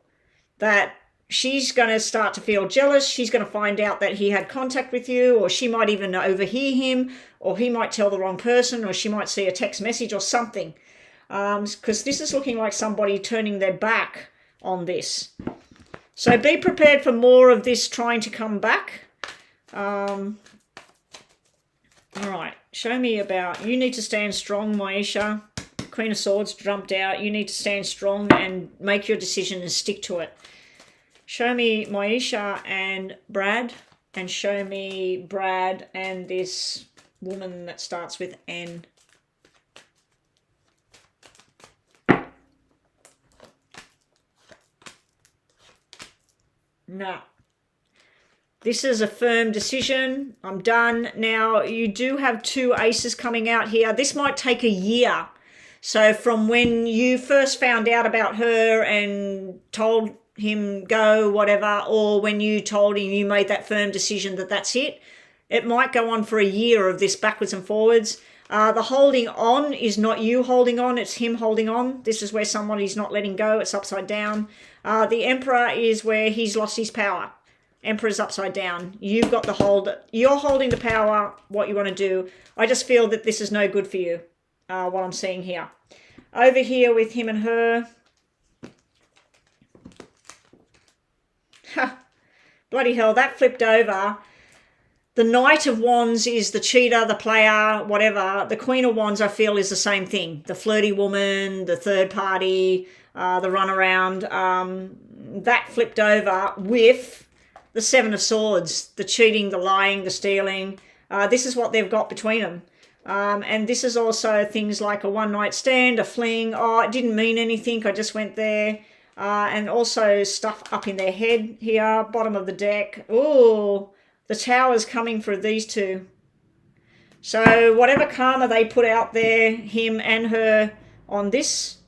that she's going to start to feel jealous. She's going to find out that he had contact with you, or she might even overhear him, or he might tell the wrong person, or she might see a text message or something. Because this is looking like somebody turning their back on this. So be prepared for more of this trying to come back. All right, show me about, you need to stand strong, Maisha. Queen of Swords jumped out. You need to stand strong and make your decision and stick to it. Show me Maisha and Brad, and show me Brad and this woman that starts with N. No. This is a firm decision. I'm done. Now, you do have two aces coming out here. This might take a year. So from when you first found out about her and told him go, whatever, or when you told him you made that firm decision that that's it, it might go on for a year of this backwards and forwards. The holding on is not you holding on, it's him holding on. This is where somebody's not letting go, it's upside down. The Emperor is where he's lost his power. Emperor's upside down. You've got the hold. You're holding the power, what you want to do. I just feel that this is no good for you, what I'm seeing here. Over here with him and her, Bloody hell, that flipped over. The Knight of Wands is the cheater, the player, whatever. The Queen of Wands, I feel, is the same thing. The flirty woman, the third party, the runaround. That flipped over with the Seven of Swords, the cheating, the lying, the stealing. This is what they've got between them. And this is also things like a one-night stand, a fling. Oh, it didn't mean anything. I just went there. And also stuff up in their head here, bottom of the deck. Oh, the Tower's coming for these two. So whatever karma they put out there, him and her, on this,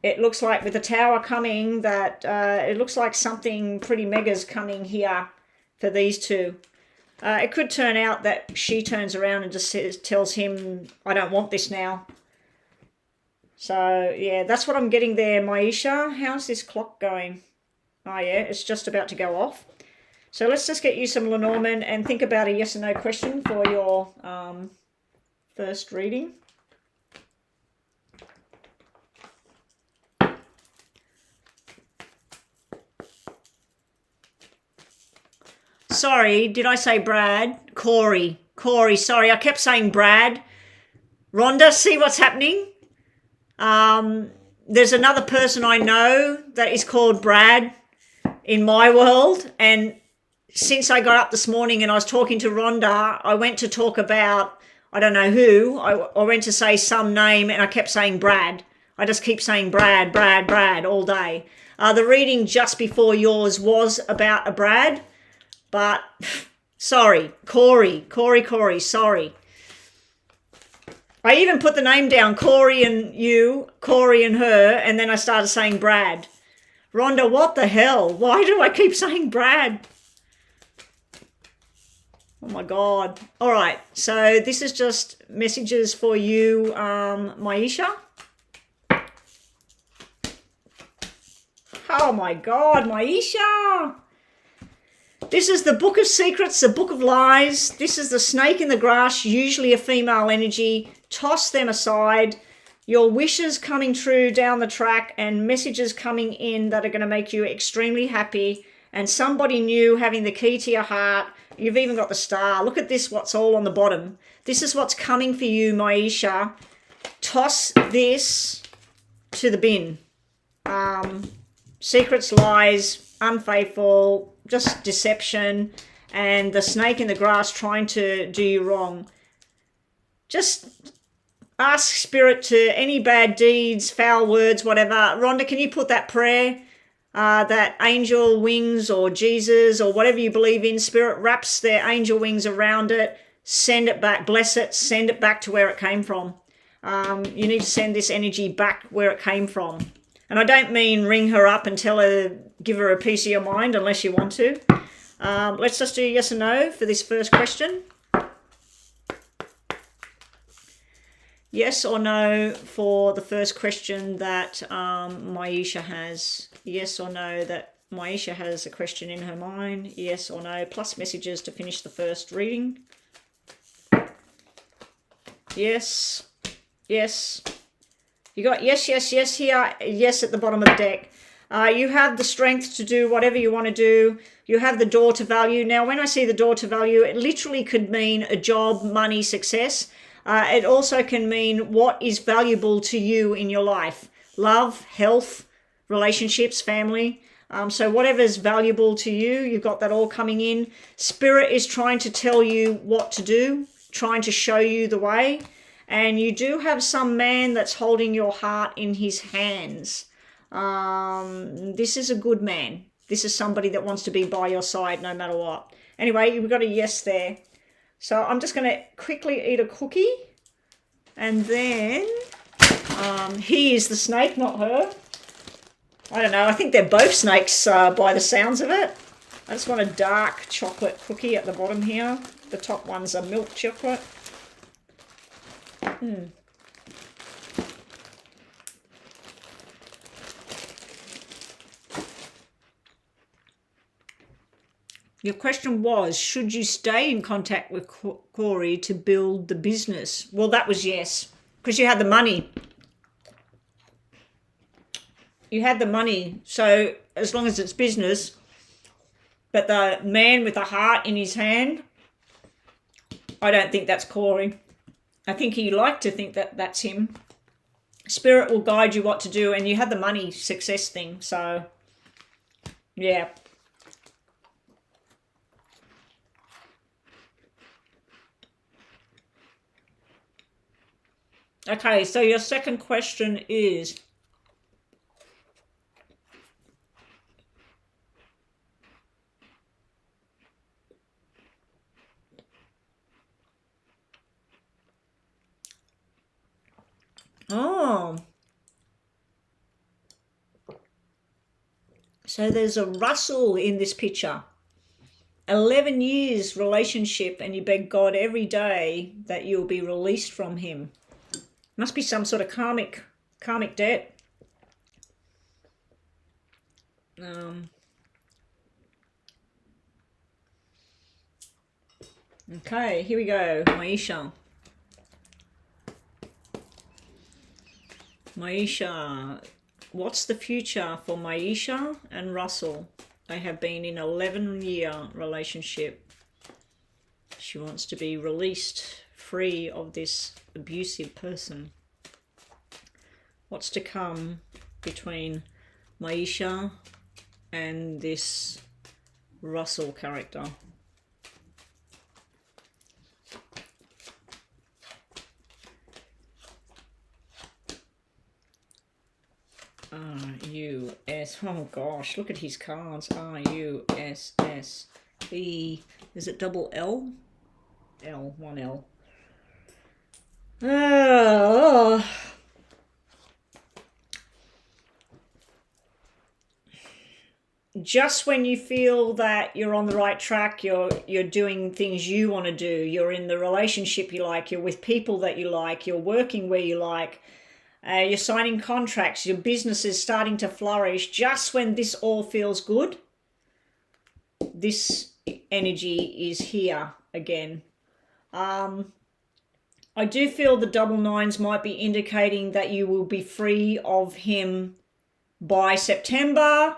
it looks like with the Tower coming that it looks like something pretty mega's coming here for these two. It could turn out that she turns around and just tells him, I don't want this now. So, yeah, that's what I'm getting there, Maisha. How's this clock going? Oh, yeah, it's just about to go off. So let's just get you some Lenormand and think about a yes or no question for your first reading. Sorry, did I say Brad? Corey, sorry, I kept saying Brad. Rhonda, see what's happening? There's another person I know that is called Brad in my world, and since I got up this morning and I was talking to Rhonda, I went to talk about, I don't know who, I went to say some name and I kept saying Brad. I just keep saying Brad all day. The reading just before yours was about a Brad, but sorry, Corey, sorry. I even put the name down, Corey and you, Corey and her, and then I started saying Brad. Rhonda, what the hell? Why do I keep saying Brad? Oh my God. All right, so this is just messages for you, Maisha. Oh my God, Maisha. This is the Book of Secrets, the Book of Lies. This is the snake in the grass, usually a female energy. Toss them aside. Your wishes coming true down the track and messages coming in that are going to make you extremely happy. And somebody new having the key to your heart. You've even got the star. Look at this, what's all on the bottom. This is what's coming for you, Maisha. Toss this to the bin. Secrets, lies, unfaithful, just deception, and the snake in the grass trying to do you wrong. Just ask Spirit to any bad deeds, foul words, whatever. Rhonda, can you put that prayer, that angel wings or Jesus or whatever you believe in, Spirit wraps their angel wings around it, send it back, bless it, send it back to where it came from. You need to send this energy back where it came from. And I don't mean ring her up and tell her, give her a piece of your mind unless you want to. Let's just do yes or no for this first question. Yes or no for the first question that Maisha has. Yes or no that Maisha has a question in her mind. Yes or no, plus messages to finish the first reading. Yes. Yes. You got yes, yes, yes here, yes at the bottom of the deck. You have the strength to do whatever you want to do. You have the door to value. Now, when I see the door to value, it literally could mean a job, money, success. It also can mean what is valuable to you in your life. Love, health, relationships, family. So whatever is valuable to you, you've got that all coming in. Spirit is trying to tell you what to do, trying to show you the way. And you do have some man that's holding your heart in his hands. This is a good man. This is somebody that wants to be by your side no matter what. Anyway, we've got a yes there. So I'm just going to quickly eat a cookie. And then he is the snake, not her. I don't know. I think they're both snakes by the sounds of it. I just want a dark chocolate cookie at the bottom here. The top one's a milk chocolate. Your question was, should you stay in contact with Corey to build the business? Well, that was yes, because you had the money. You had the money, so as long as it's business, But the man with the heart in his hand, I don't think that's Corey. I think he like to think that that's him. Spirit will guide you what to do, and you had the money success thing, so yeah. Okay, so your second question is, oh, so there's a Russell in this picture. 11 years relationship, and you beg God every day that you'll be released from him. Must be some sort of karmic debt. Okay, here we go. Maisha. Maisha. What's the future for Maisha and Russell? They have been in an 11-year relationship. She wants to be released, free of this abusive person. What's to come between Maisha and this Russell character? R-U-S, oh gosh, look at his cards. R-U-S-S-E, is it double L? L, one L. Oh. Just when you feel that you're on the right track, you're doing things you want to do, you're in the relationship you like, you're with people that you like, you're working where you like, you're signing contracts, your business is starting to flourish, just when this all feels good, this energy is here again. I do feel the double nines might be indicating that you will be free of him by September.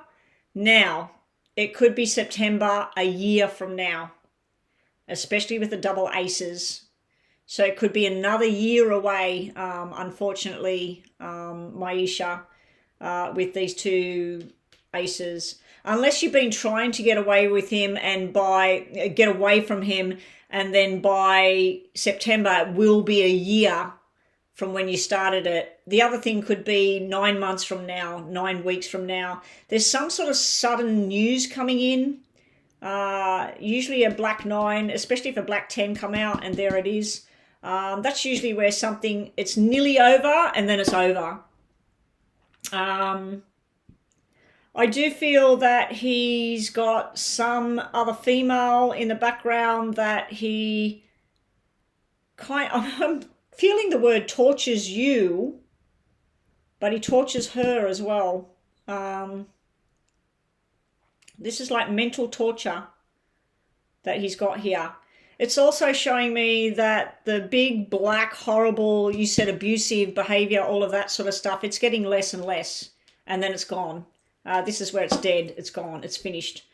Now, it could be September a year from now, especially with the double aces. So it could be another year away, unfortunately, Maisha, with these two aces. Unless you've been trying to get away with him and get away from him, and then by September it will be a year from when you started it. The other thing could be 9 months from now, 9 weeks from now. There's some sort of sudden news coming in. Usually a black 9, especially if a black 10 come out, and there it is. That's usually where it's nearly over and then it's over. I do feel that he's got some other female in the background that I'm feeling the word tortures you, but he tortures her as well. This is like mental torture that he's got here. It's also showing me that the big, black, horrible, you said abusive behavior, all of that sort of stuff, it's getting less and less, and then it's gone. This is where it's dead. It's gone. It's finished.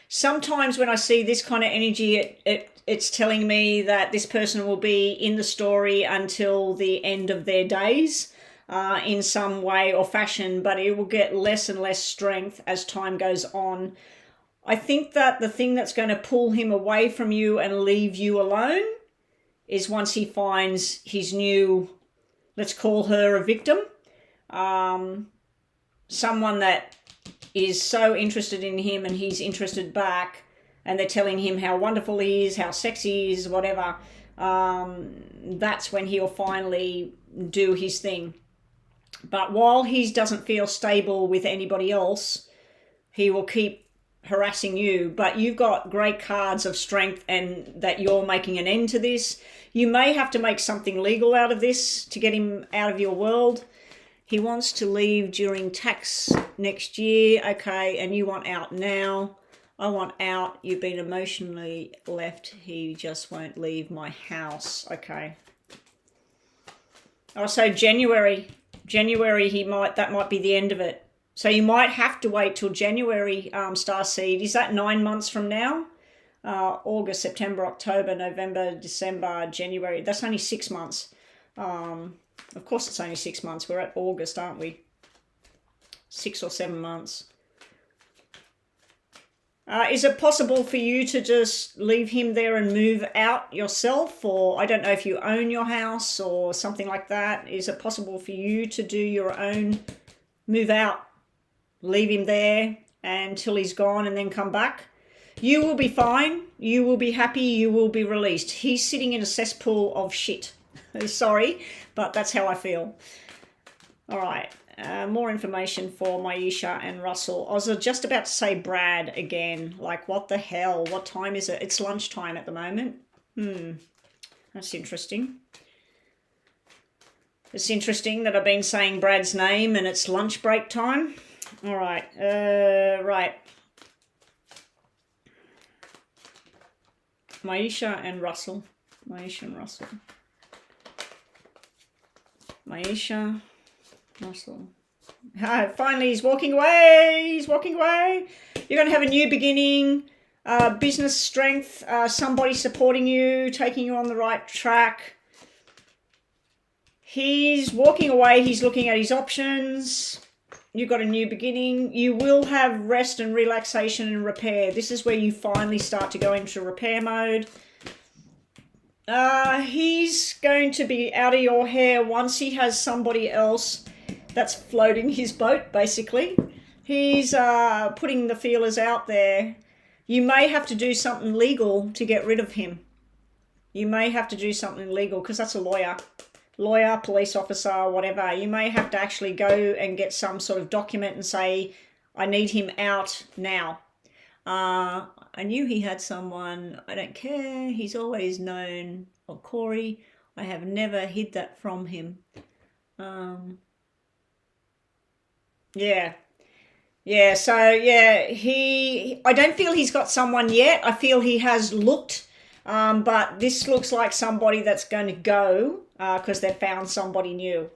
Sometimes when I see this kind of energy, it's telling me that this person will be in the story until the end of their days in some way or fashion, but it will get less and less strength as time goes on. I think that the thing that's going to pull him away from you and leave you alone is once he finds his new, let's call her a victim, someone that is so interested in him and he's interested back, and they're telling him how wonderful he is, how sexy he is, whatever. That's when he'll finally do his thing. But while he doesn't feel stable with anybody else, he will keep harassing you. But you've got great cards of strength and that you're making an end to this. You may have to make something legal out of this to get him out of your world. He wants to leave during tax next year. Okay, and you want out now. I want out. You've been emotionally left. He just won't leave my house. Okay. Oh, so January, that might be the end of it. So you might have to wait till January, Starseed. Is that 9 months from now? August, September, October, November, December, January. That's only 6 months. Of course it's only 6 months. We're at August, aren't we? 6 or 7 months. Is it possible for you to just leave him there and move out yourself? Or I don't know if you own your house or something like that. Is it possible for you to do your own move out? Leave him there until he's gone and then come back? You will be fine. You will be happy. You will be released. He's sitting in a cesspool of shit. Sorry, but that's how I feel. All right. More information for Maisha and Russell. I was just about to say Brad again. Like, what the hell? What time is it? It's lunchtime at the moment. That's interesting. It's interesting that I've been saying Brad's name and it's lunch break time. All right. Right. Maisha and Russell. Maisha and Russell. Maisha, Russell. Finally, he's walking away. He's walking away. You're going to have a new beginning, business strength, somebody supporting you, taking you on the right track. He's walking away. He's looking at his options. You've got a new beginning. You will have rest and relaxation and repair. This is where you finally start to go into repair mode. He's going to be out of your hair once he has somebody else that's floating his boat, basically. He's putting the feelers out there. You may have to do something legal to get rid of him. You may have to do something legal because that's a lawyer. Lawyer, police officer, whatever. You may have to actually go and get some sort of document and say, I need him out now. I knew he had someone. I don't care. He's always known. Or Corey, I have never hid that from him. Yeah. Yeah, so yeah, I don't feel he's got someone yet. I feel he has looked, but this looks like somebody that's going to go because they've found somebody new.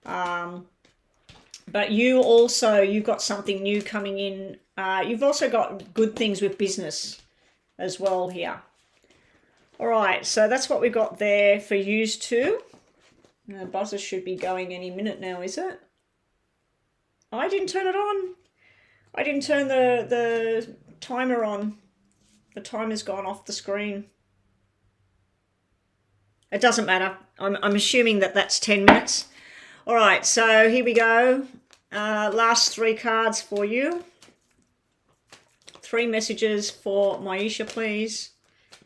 But you've got something new coming in. You've also got good things with business as well here. All right, so that's what we've got there for yous too. The buzzer should be going any minute now, is it? I didn't turn it on. I didn't turn the timer on. The timer's gone off the screen. It doesn't matter. I'm assuming that that's 10 minutes. All right, so here we go. Last 3 cards for you. 3 messages for Maisha, please,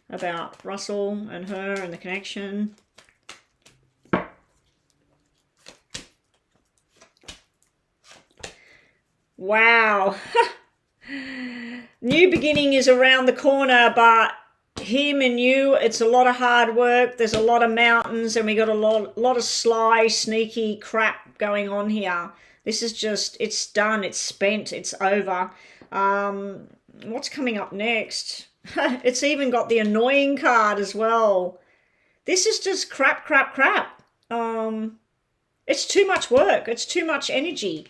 about Russell and her and the connection. Wow. New beginning is around the corner, but him and you, it's a lot of hard work. There's a lot of mountains and we got a lot of sly, sneaky crap going on here. This is just, it's done, it's spent, it's over. What's coming up next? It's even got the annoying card as well. This is just crap. It's too much work. It's too much energy.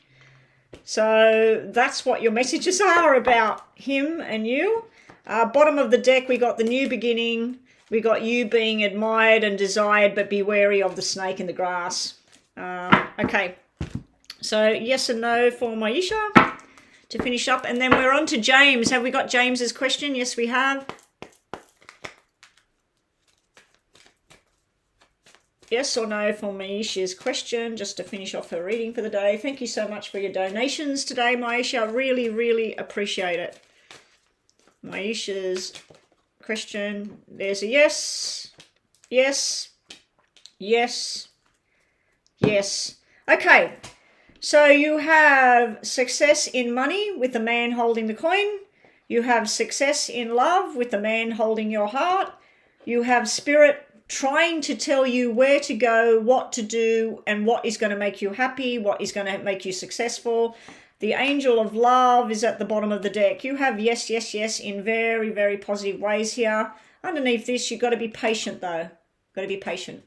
So that's what your messages are about him and you. Bottom of the deck, we got the new beginning. We got you being admired and desired, but be wary of the snake in the grass. Okay. So yes and no for Maisha to finish up. And then we're on to James. Have we got James's question? Yes, we have. Yes or no for Maisha's question, just to finish off her reading for the day. Thank you so much for your donations today, Maisha. Really appreciate it. Maisha's question, there's a yes, yes, yes, yes. Okay, so you have success in money with the man holding the coin. You have success in love with the man holding your heart. You have spirit trying to tell you where to go, what to do, and what is going to make you happy, what is going to make you successful. The angel of love is at the bottom of the deck. You have yes, yes, yes in very positive ways here. Underneath this, you've got to be patient though. Got to be patient.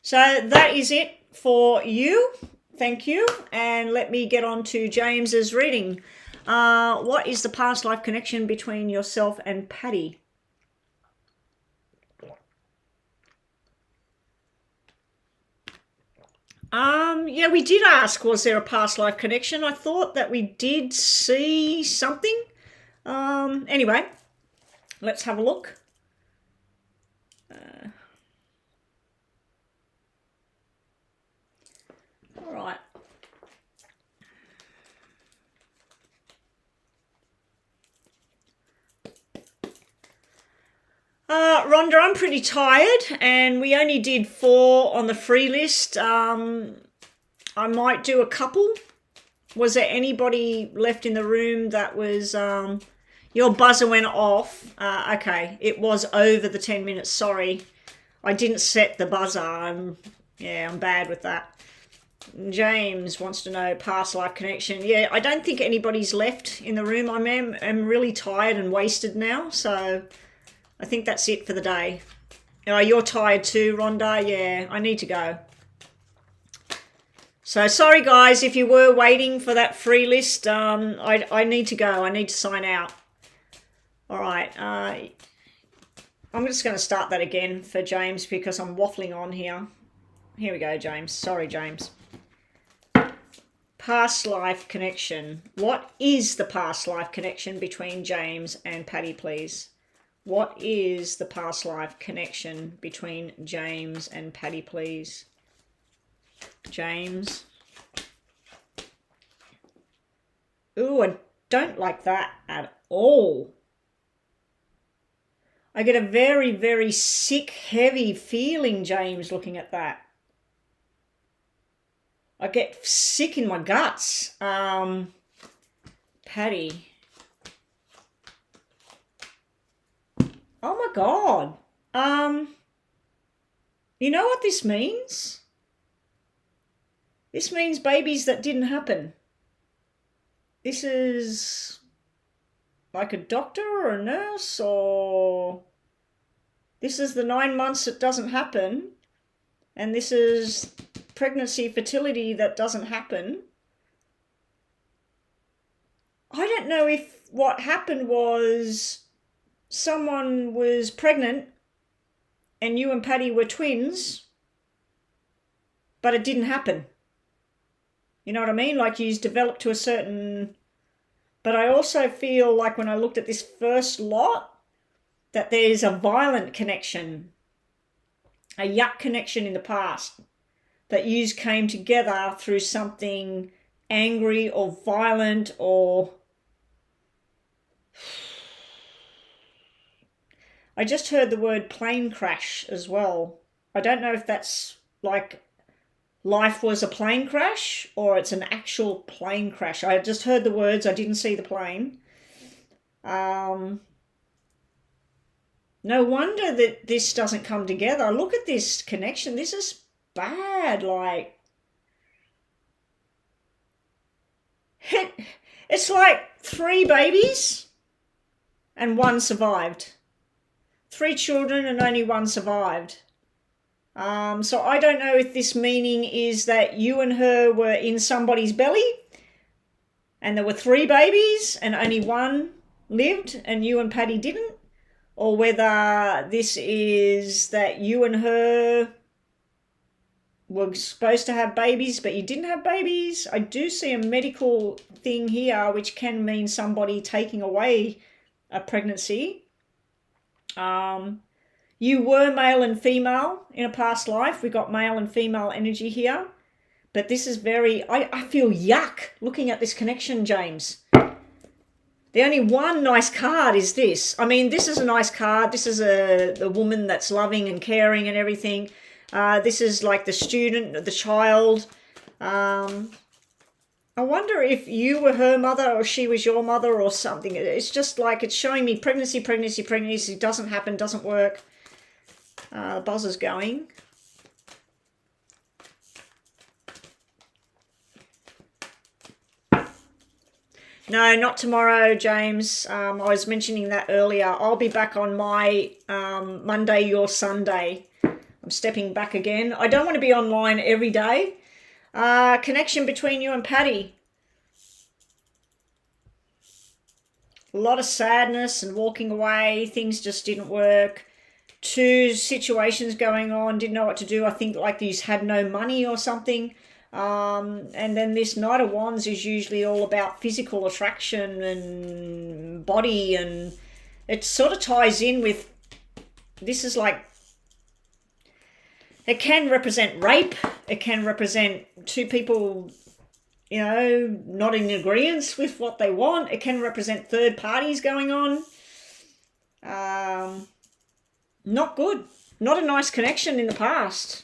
So that is it for you. Thank you. And let me get on to James's reading. What is the past life connection between yourself and Patty? Yeah, we did ask, was there a past life connection? I thought that we did see something. Anyway, let's have a look. All right. Rhonda, I'm pretty tired, and we only did 4 on the free list. I might do a couple. Was there anybody left in the room that was... your buzzer went off. Okay, it was over the 10 minutes. Sorry, I didn't set the buzzer. I'm bad with that. James wants to know past life connection. Yeah, I don't think anybody's left in the room. I'm really tired and wasted now, so I think that's it for the day. You're tired too, Rhonda? Yeah, I need to go. So sorry guys, if you were waiting for that free list, I need to go. I need to sign out. All right, I'm just going to start that again for James because I'm waffling on here. Here we go, James. Sorry, James. Past life connection. What is the past life connection between James and Patty, please? What is the past life connection between James and Patty, please? James. Ooh, I don't like that at all. I get a very, very sick, heavy feeling, James, looking at that. I get sick in my guts. Patty. Oh my God. You know what this means? This means babies that didn't happen. This is like a doctor or a nurse, or this is the 9 months that doesn't happen, and this is pregnancy, fertility that doesn't happen. I don't know if what happened was someone was pregnant and you and Patty were twins, but it didn't happen. You know what I mean? Like you developed to a certain... But I also feel like when I looked at this first lot, that there's a violent connection, a yuck connection in the past, that yous came together through something angry or violent or... I just heard the word plane crash as well. I don't know if that's like life was a plane crash or it's an actual plane crash. I just heard the words. I didn't see the plane. No wonder that this doesn't come together. Look at this connection. This is bad. Like, it's like 3 babies and 1 survived. 3 children and only 1 survived. So I don't know if this meaning is that you and her were in somebody's belly and there were 3 babies and only 1 lived and you and Patty didn't, or whether this is that you and her were supposed to have babies but you didn't have babies. I do see a medical thing here which can mean somebody taking away a pregnancy. You were male and female in a past life. We got male and female energy here. But this is very... I feel yuck looking at this connection, James. The only one nice card is this. I mean, this is a nice card. This is a woman that's loving and caring and everything. This is like the student, the child. I wonder if you were her mother or she was your mother or something. It's just like it's showing me pregnancy, pregnancy, pregnancy. Doesn't happen, doesn't work. The buzzer's going. No, not tomorrow, James. I was mentioning that earlier. I'll be back on my Monday, your Sunday. I'm stepping back again. I don't want to be online every day. Connection between you and Patty. A lot of sadness and walking away. Things just didn't work. 2 situations going on. Didn't know what to do. I think like these had no money or something. And then this Knight of Wands is usually all about physical attraction and body, and it sort of ties in with, this is like, it can represent rape, it can represent 2 people, you know, not in agreement with what they want, it can represent third parties going on. Not good, not a nice connection in the past.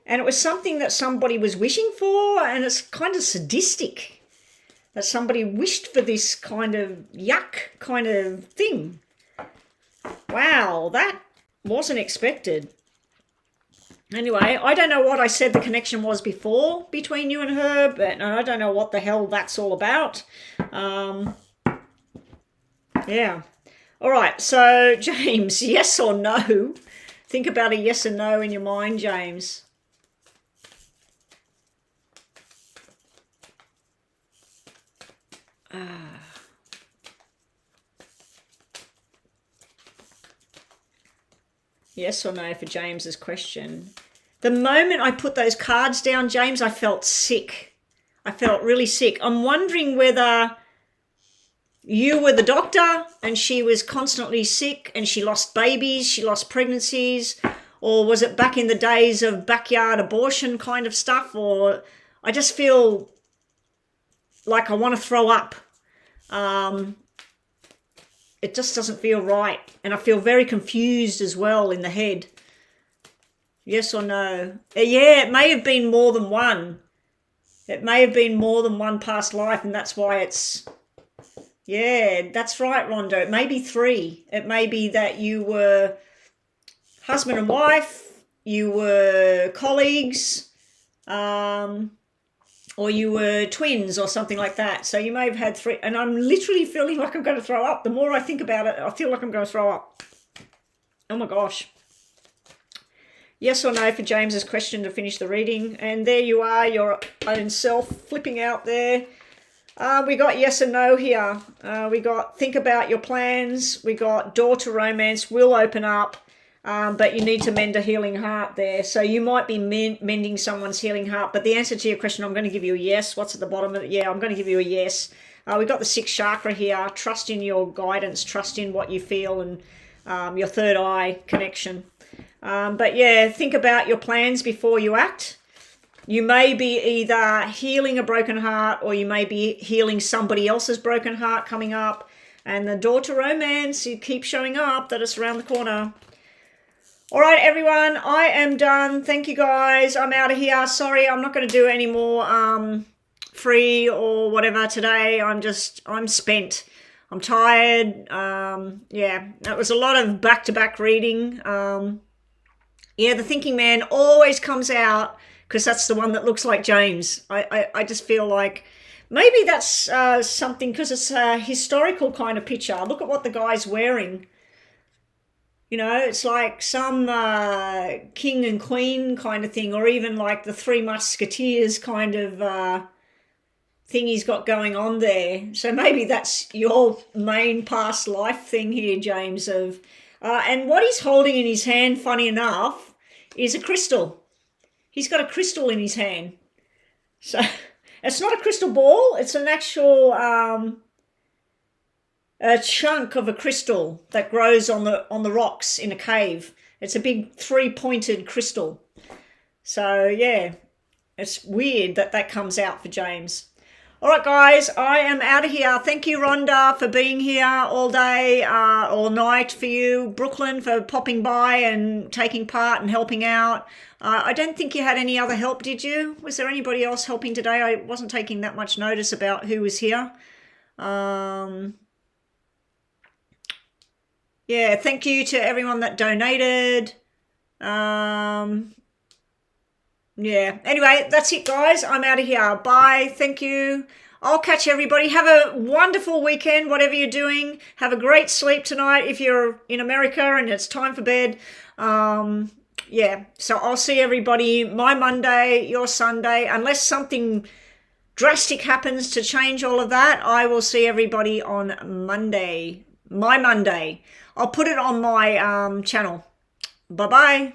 And it was something that somebody was wishing for, and it's kind of sadistic that somebody wished for this kind of yuck kind of thing. Wow, that wasn't expected. Anyway, I don't know what I said the connection was before between you and her, but I don't know what the hell that's all about. Yeah. All right, so James, yes or no? Think about a yes or no in your mind, James. Yes or no for James's question. The moment I put those cards down, James, I felt sick. I felt really sick. I'm wondering whether you were the doctor and she was constantly sick and she lost babies, she lost pregnancies, or was it back in the days of backyard abortion kind of stuff? Or I just feel like I want to throw up. It just doesn't feel right. And I feel very confused as well in the head. Yes or no? Yeah, it may have been more than one. It may have been more than one past life, and that's why it's... Yeah, that's right, Rhonda. It may be 3. It may be that you were husband and wife, you were colleagues, or you were twins or something like that. So you may have had 3. And I'm literally feeling like I'm going to throw up. The more I think about it, I feel like I'm going to throw up. Oh my gosh. Yes or no for James's question to finish the reading. And there you are, your own self flipping out there. We got yes and no here. We got think about your plans. We got door to romance will open up. But you need to mend a healing heart there. So you might be mending someone's healing heart. But the answer to your question, I'm going to give you a yes. What's at the bottom of it? Yeah, I'm going to give you a yes. We've got the 6th chakra here. Trust in your guidance. Trust in what you feel and your third eye connection. But yeah, think about your plans before you act. You may be either healing a broken heart or you may be healing somebody else's broken heart coming up. And the door to romance, you keep showing up that it's around the corner. All right, everyone, I am done. Thank you, guys. I'm out of here. Sorry, I'm not going to do any more free or whatever today. I'm spent. I'm tired. Yeah, that was a lot of back-to-back reading. Yeah, the thinking man always comes out because that's the one that looks like James. I just feel like maybe that's something because it's a historical kind of picture. Look at what the guy's wearing. You know, it's like some king and queen kind of thing, or even like the 3 Musketeers kind of thing he's got going on there. So maybe that's your main past life thing here, James. And what he's holding in his hand, funny enough, is a crystal. He's got a crystal in his hand. So it's not a crystal ball. It's an actual... a chunk of a crystal that grows on the rocks in a cave. It's a big 3-pointed crystal. So yeah, it's weird that comes out for James. All right, guys, I am out of here. Thank you, Rhonda, for being here all day, all night for you. Brooklyn for popping by and taking part and helping out. I don't think you had any other help, did you? Was there anybody else helping today? I wasn't taking that much notice about who was here. Yeah, thank you to everyone that donated. Yeah, anyway, that's it, guys. I'm out of here. Bye. Thank you. I'll catch everybody. Have a wonderful weekend, whatever you're doing. Have a great sleep tonight if you're in America and it's time for bed. yeah, so I'll see everybody my Monday, your Sunday, unless something drastic happens to change all of that. I will see everybody on Monday, my Monday. I'll put it on my channel. Bye bye.